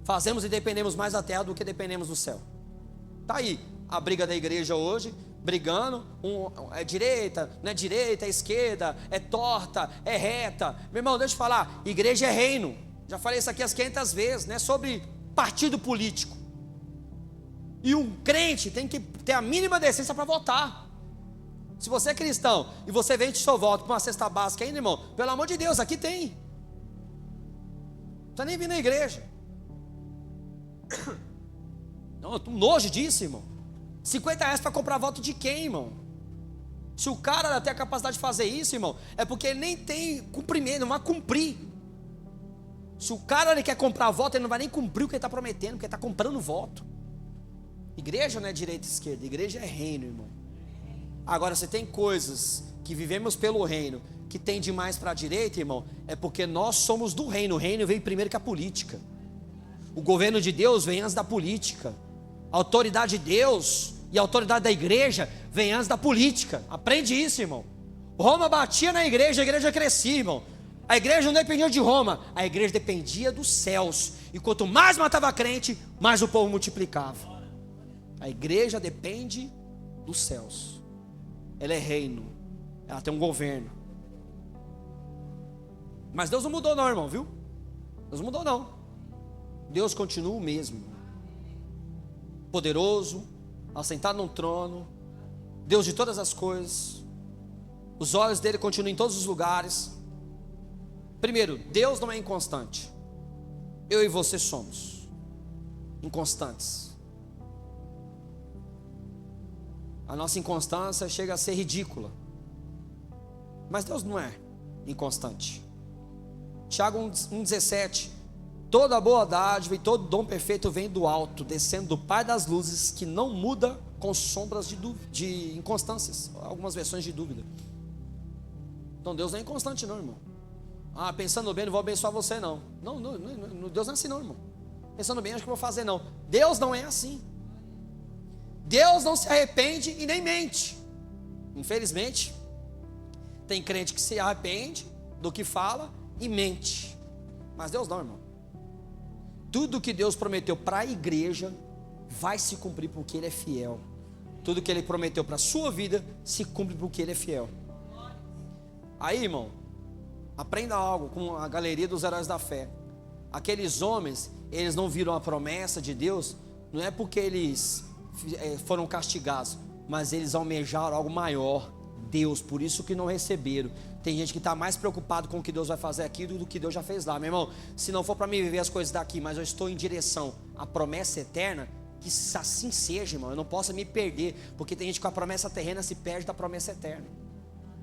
Fazemos e dependemos mais da terra do que dependemos do céu. Está aí a briga da igreja hoje, brigando, é direita, não é direita, é esquerda, é torta, é reta. Meu irmão, deixa eu falar, igreja é reino. Já falei isso aqui as 500 vezes, não é sobre partido político. E um crente tem que ter a mínima decência para votar. Se você é cristão e você vende seu voto para uma cesta básica ainda, irmão, pelo amor de Deus, aqui tem. Não precisa nem vir na igreja. Não, eu tô nojo disso, irmão. 50 reais para comprar voto de quem, irmão? Se o cara tem a capacidade de fazer isso, irmão, é porque ele nem tem cumprimento, não vai cumprir. Se o cara ele quer comprar voto, ele não vai nem cumprir o que ele está prometendo, porque ele está comprando voto. Igreja não é direita e esquerda, igreja é reino, irmão. Agora, se tem coisas que vivemos pelo reino, que tem demais para a direita, irmão, é porque nós somos do reino. O reino veio primeiro que a política. O governo de Deus vem antes da política. A autoridade de Deus e a autoridade da igreja vem antes da política. Aprende isso, irmão. Roma batia na igreja, a igreja crescia, irmão. A igreja não dependia de Roma, a igreja dependia dos céus. E quanto mais matava crente, mais o povo multiplicava. A igreja depende dos céus. Ela é reino, ela tem um governo. Mas Deus não mudou não, irmão, viu? Deus não mudou não. Deus continua o mesmo. Poderoso, assentado num trono, Deus de todas as coisas. Os olhos dele continuam em todos os lugares. Primeiro, Deus não é inconstante. Eu e você somos inconstantes. A nossa inconstância chega a ser ridícula. Mas Deus não é inconstante. Tiago 1,17 Toda boa dádiva e todo dom perfeito vem do alto, descendo do Pai das luzes, que não muda com sombras de inconstâncias, algumas versões de dúvida. Então Deus não é inconstante não, irmão. Pensando bem, não vou abençoar você não. Não, Deus não é assim não, irmão. Pensando bem, acho que vou fazer não. Deus não é assim. Deus não se arrepende e nem mente. Infelizmente, tem crente que se arrepende do que fala e mente. Mas Deus não, irmão. Tudo que Deus prometeu para a igreja vai se cumprir porque Ele é fiel. Tudo que Ele prometeu para a sua vida se cumpre porque Ele é fiel. Aí, irmão, aprenda algo com a galeria dos heróis da fé. Aqueles homens, eles não viram a promessa de Deus, não é porque eles foram castigados, mas eles almejaram algo maior, Deus, por isso que não receberam. Tem gente que está mais preocupado com o que Deus vai fazer aqui do que Deus já fez lá. Meu irmão, se não for para mim viver as coisas daqui, mas eu estou em direção à promessa eterna, que assim seja, irmão. Eu não posso me perder, porque tem gente que com a promessa terrena se perde da promessa eterna,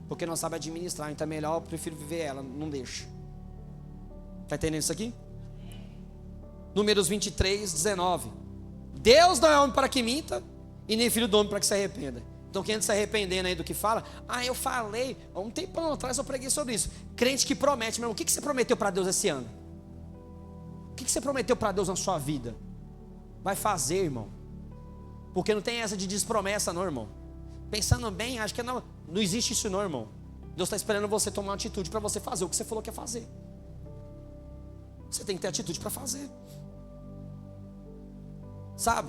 porque não sabe administrar. Então é melhor, eu prefiro viver ela, não deixa. Está entendendo isso aqui? Números 23, 19. Deus não é homem para que minta, e nem filho do homem para que se arrependa. Então quem anda se arrependendo aí do que fala, eu falei, há um tempão atrás eu preguei sobre isso. Crente que promete, meu irmão, o que você prometeu para Deus esse ano? O que você prometeu para Deus na sua vida? Vai fazer, irmão. Porque não tem essa de despromessa não, irmão. Pensando bem, acho que não existe isso não, irmão. Deus está esperando você tomar uma atitude para você fazer o que você falou que ia fazer. Você tem que ter atitude para fazer. Sabe?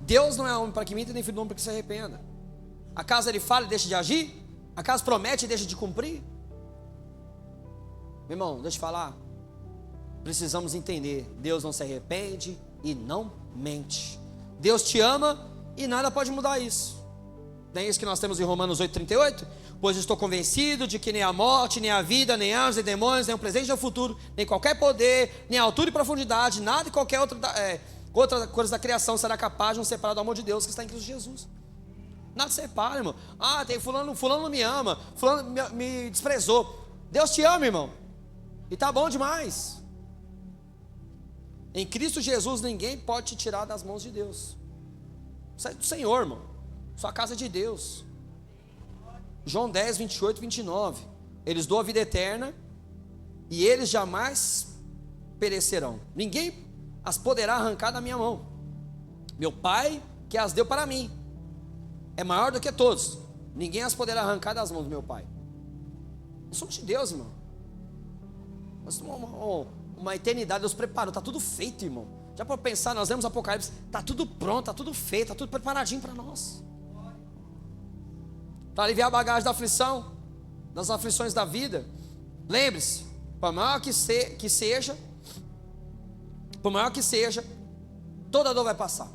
Deus não é homem para que minta, nem filho do homem para que se arrependa. Acaso Ele fala e deixa de agir? Acaso promete e deixa de cumprir? Meu irmão, deixa eu te falar. Precisamos entender, Deus não se arrepende e não mente. Deus te ama e nada pode mudar isso. Não é isso que nós temos em Romanos 8,38? Pois estou convencido de que nem a morte, nem a vida, nem anjos, nem demônios, nem o presente nem o futuro, nem qualquer poder, nem altura e profundidade, nada e qualquer outra coisa da criação será capaz de nos separar do amor de Deus que está em Cristo Jesus. Nada separa, irmão. Tem fulano não me ama, fulano me desprezou. Deus te ama, irmão, e tá bom demais. Em Cristo Jesus ninguém pode te tirar das mãos de Deus. Isso é do Senhor, irmão. Sua casa é de Deus. João 10, 28, 29. Eles dão a vida eterna e eles jamais perecerão. Ninguém as poderá arrancar da minha mão. Meu Pai que as deu para mim é maior do que todos. Ninguém as poderá arrancar das mãos do meu Pai. Nós somos de Deus, irmão. Nós temos uma eternidade, Deus preparou, está tudo feito, irmão. Já para pensar, nós lemos Apocalipse, está tudo pronto, está tudo feito, está tudo preparadinho para nós. Para aliviar a bagagem da aflição, das aflições da vida. Lembre-se, por maior que seja, toda dor vai passar.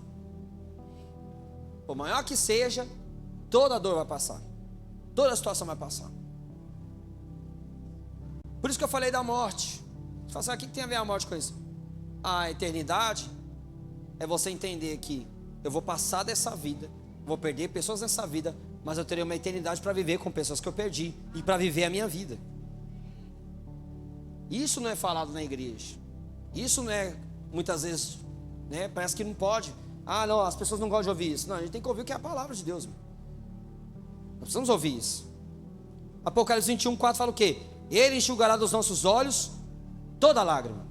Por maior que seja, toda dor vai passar. Toda situação vai passar. Por isso que eu falei da morte. Você fala assim, o que tem a ver a morte com isso? A eternidade é você entender que eu vou passar dessa vida, vou perder pessoas nessa vida, mas eu terei uma eternidade para viver com pessoas que eu perdi e para viver a minha vida. Isso não é falado na igreja. Isso não é, muitas vezes, né, parece que não pode. Não, as pessoas não gostam de ouvir isso. Não, a gente tem que ouvir o que é a palavra de Deus. Nós precisamos ouvir isso. Apocalipse 21, 4 fala o quê? Ele enxugará dos nossos olhos toda lágrima.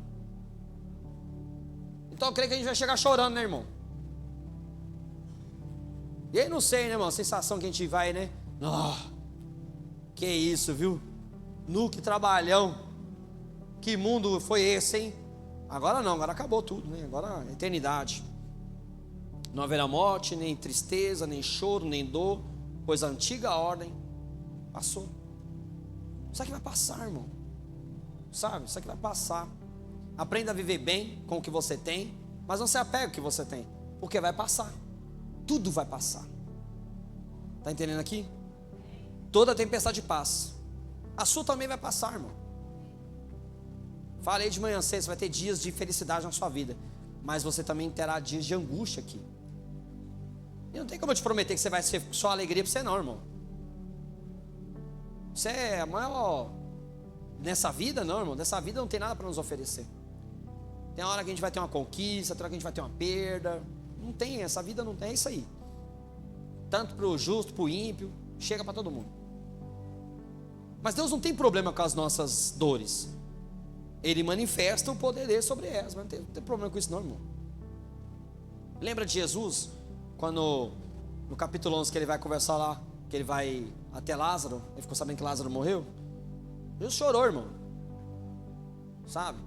Então eu creio que a gente vai chegar chorando, né, irmão? E aí não sei, né, irmão? A sensação que a gente vai, né? Que isso, viu? Que trabalhão. Que mundo foi esse, hein? Agora não, agora acabou tudo, né? Agora é eternidade. Não haverá morte, nem tristeza, nem choro, nem dor, pois a antiga ordem passou. Isso aqui vai passar, irmão. Sabe? Isso aqui vai passar. Aprenda a viver bem com o que você tem, mas não se apegue ao que você tem, porque vai passar. Tudo vai passar. Está entendendo aqui? Toda tempestade passa. A sua também vai passar, irmão. Falei de manhã cedo, você vai ter dias de felicidade na sua vida, mas você também terá dias de angústia aqui. E não tem como eu te prometer que você vai ser só alegria para você não, irmão. Você é a maior... Nessa vida não, irmão. Nessa vida não tem nada para nos oferecer. Tem hora que a gente vai ter uma conquista, tem hora que a gente vai ter uma perda. Não tem, essa vida não tem, é isso aí. Tanto para o justo, para o ímpio, chega para todo mundo. Mas Deus não tem problema com as nossas dores. Ele manifesta o poder dele sobre elas, mas não tem problema com isso não, irmão. Lembra de Jesus, quando no capítulo 11 que ele vai conversar lá, que ele vai até Lázaro, ele ficou sabendo que Lázaro morreu? Jesus chorou, irmão. Sabe?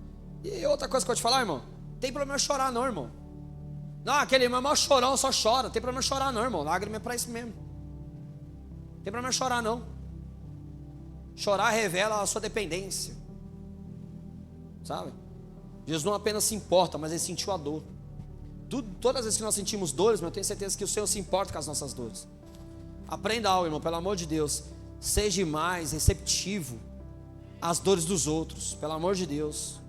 E outra coisa que eu vou te falar, irmão, tem problema chorar não, irmão. Não, aquele irmão é mó chorão, só chora. Tem problema chorar não, irmão. Lágrima é para isso mesmo. Tem problema chorar não. Chorar revela a sua dependência. Sabe? Jesus não apenas se importa, mas ele sentiu a dor. Todas as vezes que nós sentimos dores, eu tenho certeza que o Senhor se importa com as nossas dores. Aprenda algo, irmão, pelo amor de Deus. Seja mais receptivo às dores dos outros, pelo amor de Deus.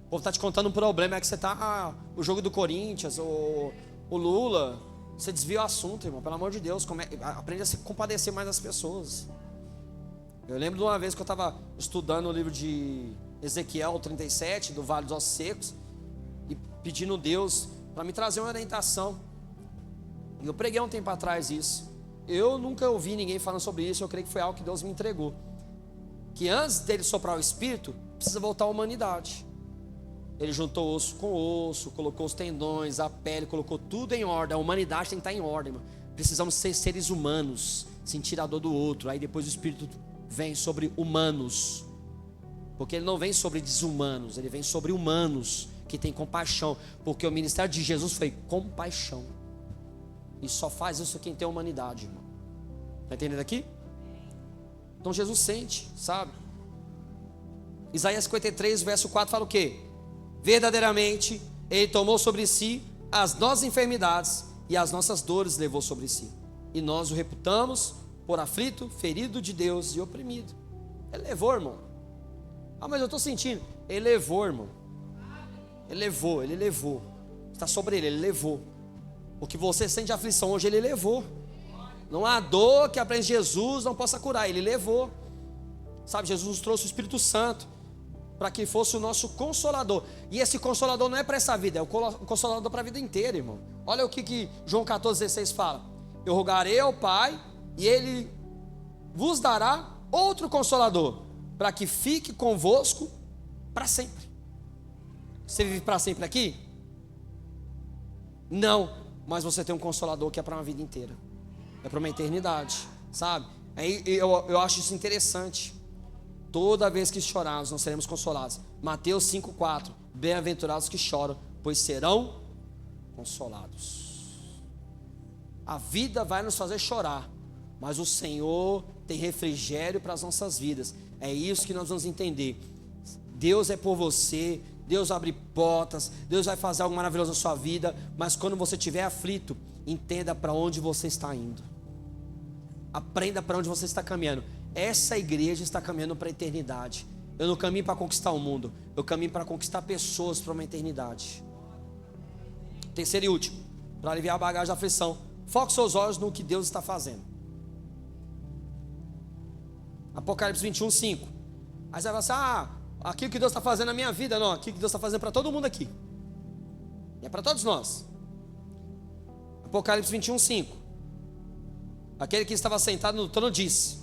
O povo está te contando um problema, é que você está, o jogo do Corinthians, o Lula, você desvia o assunto, irmão, pelo amor de Deus. Aprende a se compadecer mais das pessoas. Eu lembro de uma vez que eu estava estudando o livro de Ezequiel 37, do Vale dos Ossos Secos, e pedindo a Deus para me trazer uma orientação. E eu preguei um tempo atrás isso. Eu nunca ouvi ninguém falando sobre isso, eu creio que foi algo que Deus me entregou. Que antes dele soprar o Espírito, precisa voltar à humanidade. Ele juntou osso com osso, colocou os tendões, a pele, colocou tudo em ordem. A humanidade tem que estar em ordem, irmão. Precisamos ser seres humanos, sentir a dor do outro. Aí depois o Espírito vem sobre humanos, porque ele não vem sobre desumanos, ele vem sobre humanos que tem compaixão, porque o ministério de Jesus foi compaixão, e só faz isso quem tem humanidade, irmão. Está entendendo aqui? Então Jesus sente, sabe? Isaías 53, verso 4 fala o quê? Verdadeiramente ele tomou sobre si as nossas enfermidades e as nossas dores levou sobre si, e nós o reputamos por aflito, ferido de Deus e oprimido. Ele levou, irmão. Ah, mas eu estou sentindo. Ele levou, irmão. Ele levou. Está sobre ele levou. O que você sente de aflição hoje, ele levou. Não há dor que a presença de Jesus não possa curar. Ele levou. Sabe, Jesus nos trouxe o Espírito Santo para que fosse o nosso consolador. E esse consolador não é para essa vida, é o consolador para a vida inteira, irmão. Olha o que João 14,16 fala. Eu rogarei ao Pai e Ele vos dará outro consolador, para que fique convosco para sempre. Você vive para sempre aqui? Não, mas você tem um consolador que é para uma vida inteira, é para uma eternidade, sabe? Aí eu acho isso interessante. Toda vez que chorarmos, nós seremos consolados. Mateus 5,4: bem-aventurados que choram, pois serão consolados. A vida vai nos fazer chorar, mas o Senhor tem refrigério para as nossas vidas. É isso que nós vamos entender. Deus é por você, Deus abre portas, Deus vai fazer algo maravilhoso na sua vida, mas quando você estiver aflito, entenda para onde você está indo. Aprenda para onde você está caminhando. Essa igreja está caminhando para a eternidade. Eu não caminho para conquistar o mundo, eu caminho para conquistar pessoas para uma eternidade. Terceiro e último, para aliviar a bagagem da aflição, foque seus olhos no que Deus está fazendo. Apocalipse 21:5. Aí você vai falar assim: aqui o que Deus está fazendo na minha vida. Não, aqui o que Deus está fazendo para todo mundo aqui. E é para todos nós. Apocalipse 21:5. Aquele que estava sentado no trono disse: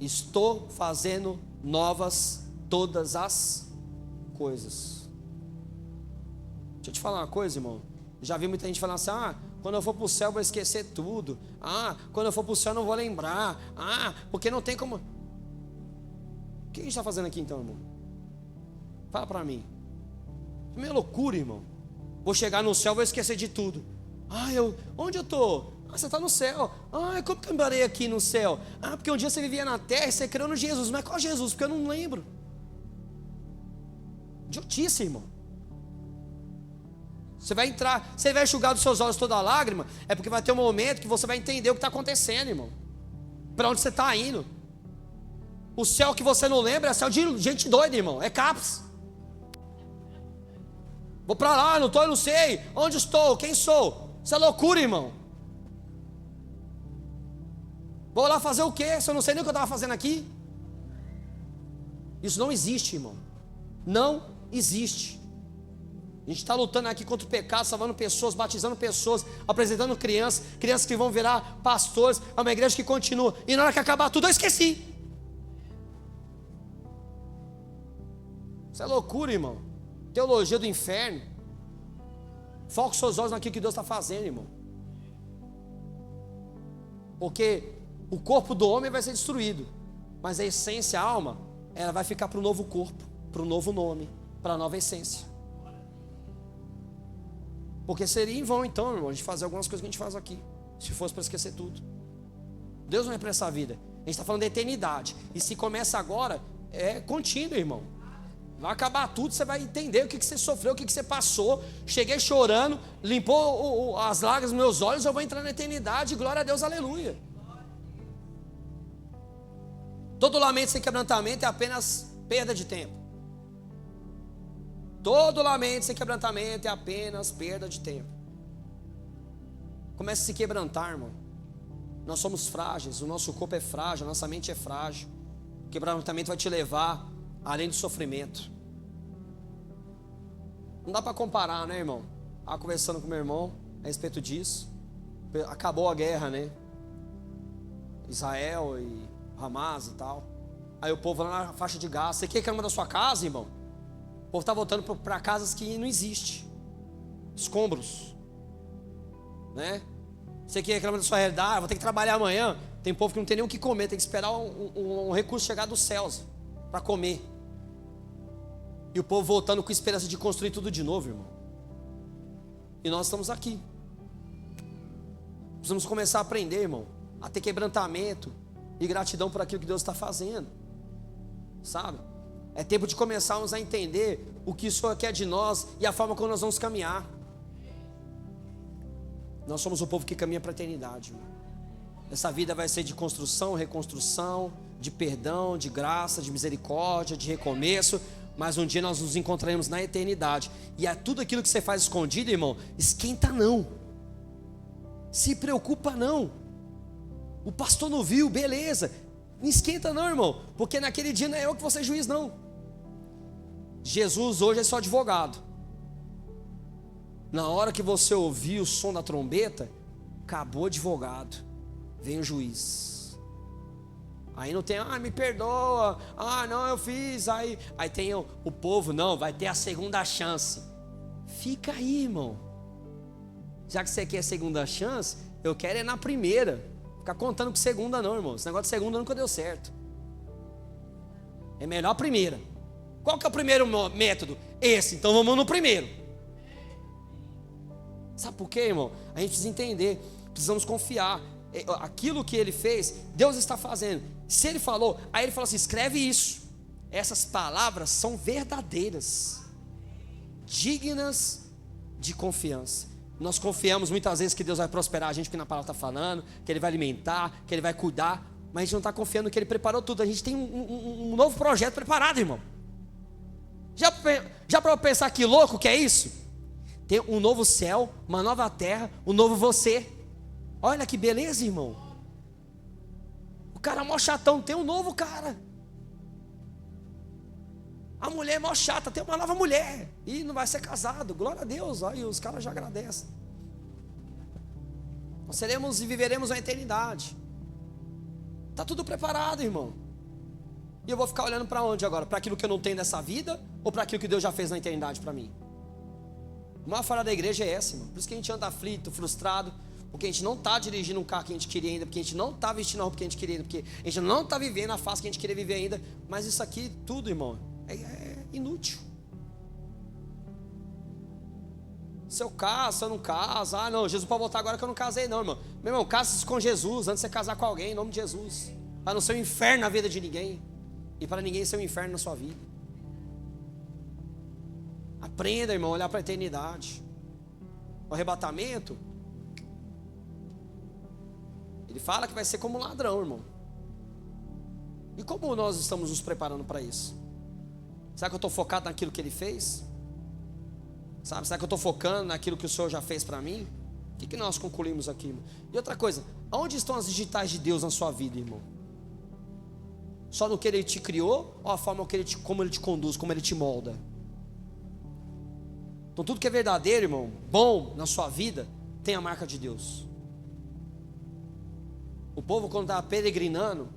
estou fazendo novas todas as coisas. Deixa eu te falar uma coisa, irmão. Já vi muita gente falando assim: quando eu for para o céu eu vou esquecer tudo. Quando eu for para o céu eu não vou lembrar. Porque não tem como. O que a gente está fazendo aqui então, irmão? Fala para mim. É meio loucura, irmão. Vou chegar no céu, vou esquecer de tudo. Onde eu estou? Você está no céu. Como que eu embarei aqui no céu? Porque um dia você vivia na terra e você creu no Jesus. Mas qual Jesus? Porque eu não lembro. Idiotice, irmão. Você vai entrar, você vai enxugar dos seus olhos toda a lágrima. É porque vai ter um momento que você vai entender o que está acontecendo, irmão. Para onde você está indo. O céu que você não lembra é céu de gente doida, irmão. É CAPS. Vou para lá, não estou, eu não sei. Onde estou? Quem sou? Isso é loucura, irmão. Vou lá fazer o quê? Se eu não sei nem o que eu estava fazendo aqui. Isso não existe, irmão. Não existe. A gente está lutando aqui contra o pecado, salvando pessoas, batizando pessoas, apresentando crianças, crianças que vão virar pastores. É uma igreja que continua. E na hora que acabar tudo, eu esqueci. Isso é loucura, irmão. Teologia do inferno. Foca os seus olhos naquilo que Deus está fazendo, irmão. Porque o corpo do homem vai ser destruído, mas a essência, a alma, ela vai ficar para o novo corpo, para o novo nome, para a nova essência. Porque seria em vão então, irmão, a gente fazer algumas coisas que a gente faz aqui, se fosse para esquecer tudo. Deus não é para essa vida. A gente está falando da eternidade. E se começa agora, é contínuo, irmão. Vai acabar tudo, você vai entender o que você sofreu, o que você passou. Cheguei chorando, limpou as lágrimas dos meus olhos, eu vou entrar na eternidade, glória a Deus, aleluia. Todo lamento sem quebrantamento é apenas perda de tempo. Todo lamento sem quebrantamento é apenas perda de tempo. Comece a se quebrantar, irmão. Nós somos frágeis, o nosso corpo é frágil, a nossa mente é frágil. O quebrantamento vai te levar além do sofrimento. Não dá para comparar, né, irmão? Estava conversando com meu irmão a respeito disso. Acabou a guerra, né? Israel e Hamas e tal. Aí o povo lá na faixa de Gaza. Você quer reclamar da sua casa, irmão? O povo está voltando para casas que não existem. Escombros. Né? Você quer reclamar da sua realidade? Vou ter que trabalhar amanhã. Tem povo que não tem nem o que comer. Tem que esperar um recurso chegar dos céus para comer. E o povo voltando com esperança de construir tudo de novo, irmão. E nós estamos aqui. Precisamos começar a aprender, irmão, a ter quebrantamento e gratidão por aquilo que Deus está fazendo. Sabe? É tempo de começarmos a entender o que o Senhor quer de nós e a forma como nós vamos caminhar. Nós somos o povo que caminha para a eternidade, irmão. Essa vida vai ser de construção, reconstrução, de perdão, de graça, de misericórdia, de recomeço. Mas um dia nós nos encontraremos na eternidade. E é tudo aquilo que você faz escondido, irmão, esquenta não. Se preocupa não. O pastor não viu, beleza. Não esquenta não, irmão. Porque naquele dia não é eu que vou ser juiz, não. Jesus hoje é seu advogado. Na hora que você ouvir o som da trombeta, acabou o advogado. Vem o juiz. Aí não tem, me perdoa, não, eu fiz, aí tem o povo, não, vai ter a segunda chance. Fica aí, irmão. Já que você quer a segunda chance, eu quero é na primeira. Ficar contando com segunda não, irmão. Esse negócio de segunda nunca deu certo. É melhor a primeira. Qual que é o primeiro método? Esse, então vamos no primeiro. Sabe por quê, irmão? A gente precisa entender, precisamos confiar. Aquilo que ele fez, Deus está fazendo. Se ele falou, aí ele falou assim: escreve isso. Essas palavras são verdadeiras, dignas de confiança. Nós confiamos muitas vezes que Deus vai prosperar a gente, porque na palavra está falando, que Ele vai alimentar, que Ele vai cuidar, mas a gente não está confiando que Ele preparou tudo. A gente tem um novo projeto preparado, irmão. Já para pensar que louco que é isso? Tem um novo céu, uma nova terra, um novo você. Olha que beleza, irmão. O cara mó chatão, tem um novo cara. A mulher é mó chata, tem uma nova mulher. E não vai ser casado, glória a Deus. Aí os caras já agradecem. Nós seremos e viveremos uma eternidade. Está tudo preparado, irmão. E eu vou ficar olhando para onde agora? Para aquilo que eu não tenho nessa vida? Ou para aquilo que Deus já fez na eternidade para mim? A maior falha da igreja é essa, irmão. Por isso que a gente anda aflito, frustrado. Porque a gente não está dirigindo um carro que a gente queria ainda, porque a gente não está vestindo a roupa que a gente queria ainda, porque a gente não está vivendo a face que a gente queria viver ainda. Mas isso aqui, tudo, irmão, é inútil. Se eu caso, se eu não caso, não, Jesus pode voltar agora que eu não casei não, irmão. Meu irmão, case-se com Jesus antes de você casar com alguém, em nome de Jesus. Para não ser um inferno na vida de ninguém. E para ninguém ser um inferno na sua vida. Aprenda, irmão, a olhar para a eternidade. O arrebatamento, ele fala que vai ser como um ladrão, irmão. E como nós estamos nos preparando para isso? Será que eu estou focado naquilo que ele fez? Sabe? Será que eu estou focando naquilo que o Senhor já fez para mim? O que nós concluímos aqui, irmão? E outra coisa, aonde estão as digitais de Deus na sua vida, irmão? Só no que Ele te criou ou a forma como Ele te conduz, como Ele te molda? Então tudo que é verdadeiro, irmão, bom na sua vida, tem a marca de Deus. O povo, quando estava peregrinando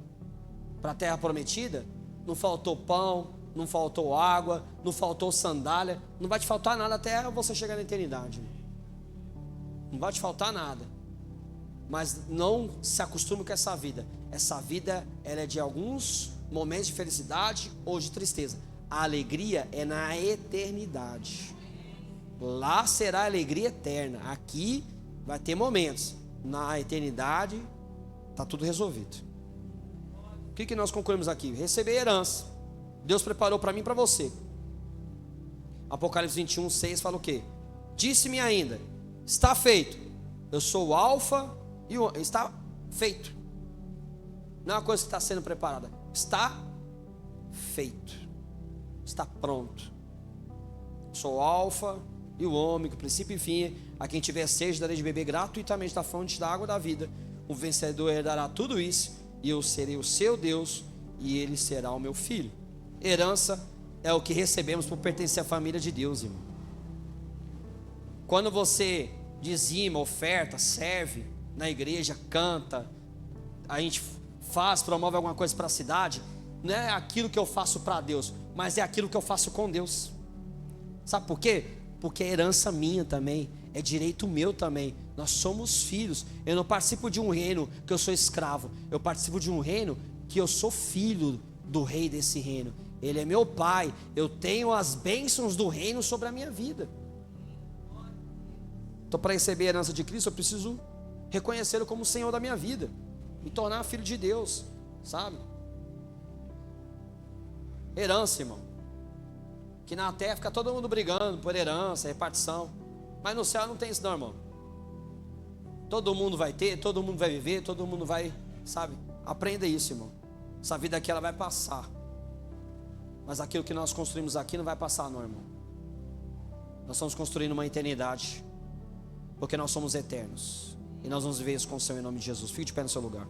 para a terra prometida, não faltou pão, não faltou água, não faltou sandália, não vai te faltar nada até você chegar na eternidade. Não vai te faltar nada. Mas não se acostume com essa vida. Essa vida, ela é de alguns momentos de felicidade ou de tristeza. A alegria é na eternidade. Lá será alegria eterna. Aqui vai ter momentos. Na eternidade está tudo resolvido. O que nós concluímos aqui? Receber herança. Deus preparou para mim e para você. Apocalipse 21, 6 fala o quê? Disse-me ainda, está feito. Eu sou o alfa e o... Está feito. Não é uma coisa que está sendo preparada. Está feito. Está pronto. Sou o alfa e o ômega, o princípio e fim. A quem tiver sede, darei de beber gratuitamente da fonte da água da vida. O vencedor herdará tudo isso, e eu serei o seu Deus, e ele será o meu filho. Herança é o que recebemos por pertencer à família de Deus, irmão. Quando você dizima, oferta, serve na igreja, canta, a gente faz, promove alguma coisa para a cidade, não é aquilo que eu faço para Deus, mas é aquilo que eu faço com Deus. Sabe por quê? Porque é herança minha também, é direito meu também. Nós somos filhos. Eu não participo de um reino que eu sou escravo, eu participo de um reino que eu sou filho do rei desse reino. Ele é meu pai, eu tenho as bênçãos do reino sobre a minha vida. Então, para receber a herança de Cristo, eu preciso reconhecê-lo como o Senhor da minha vida, me tornar filho de Deus, sabe? Herança, irmão. Que na terra fica todo mundo brigando por herança, repartição, mas no céu não tem isso não, irmão. Todo mundo vai ter, todo mundo vai viver, todo mundo vai, sabe? Aprenda isso, irmão. Essa vida aqui ela vai passar, mas aquilo que nós construímos aqui não vai passar não, irmão. Nós estamos construindo uma eternidade, porque nós somos eternos, e nós vamos viver isso com o Senhor em nome de Jesus. Fique de pé no seu lugar.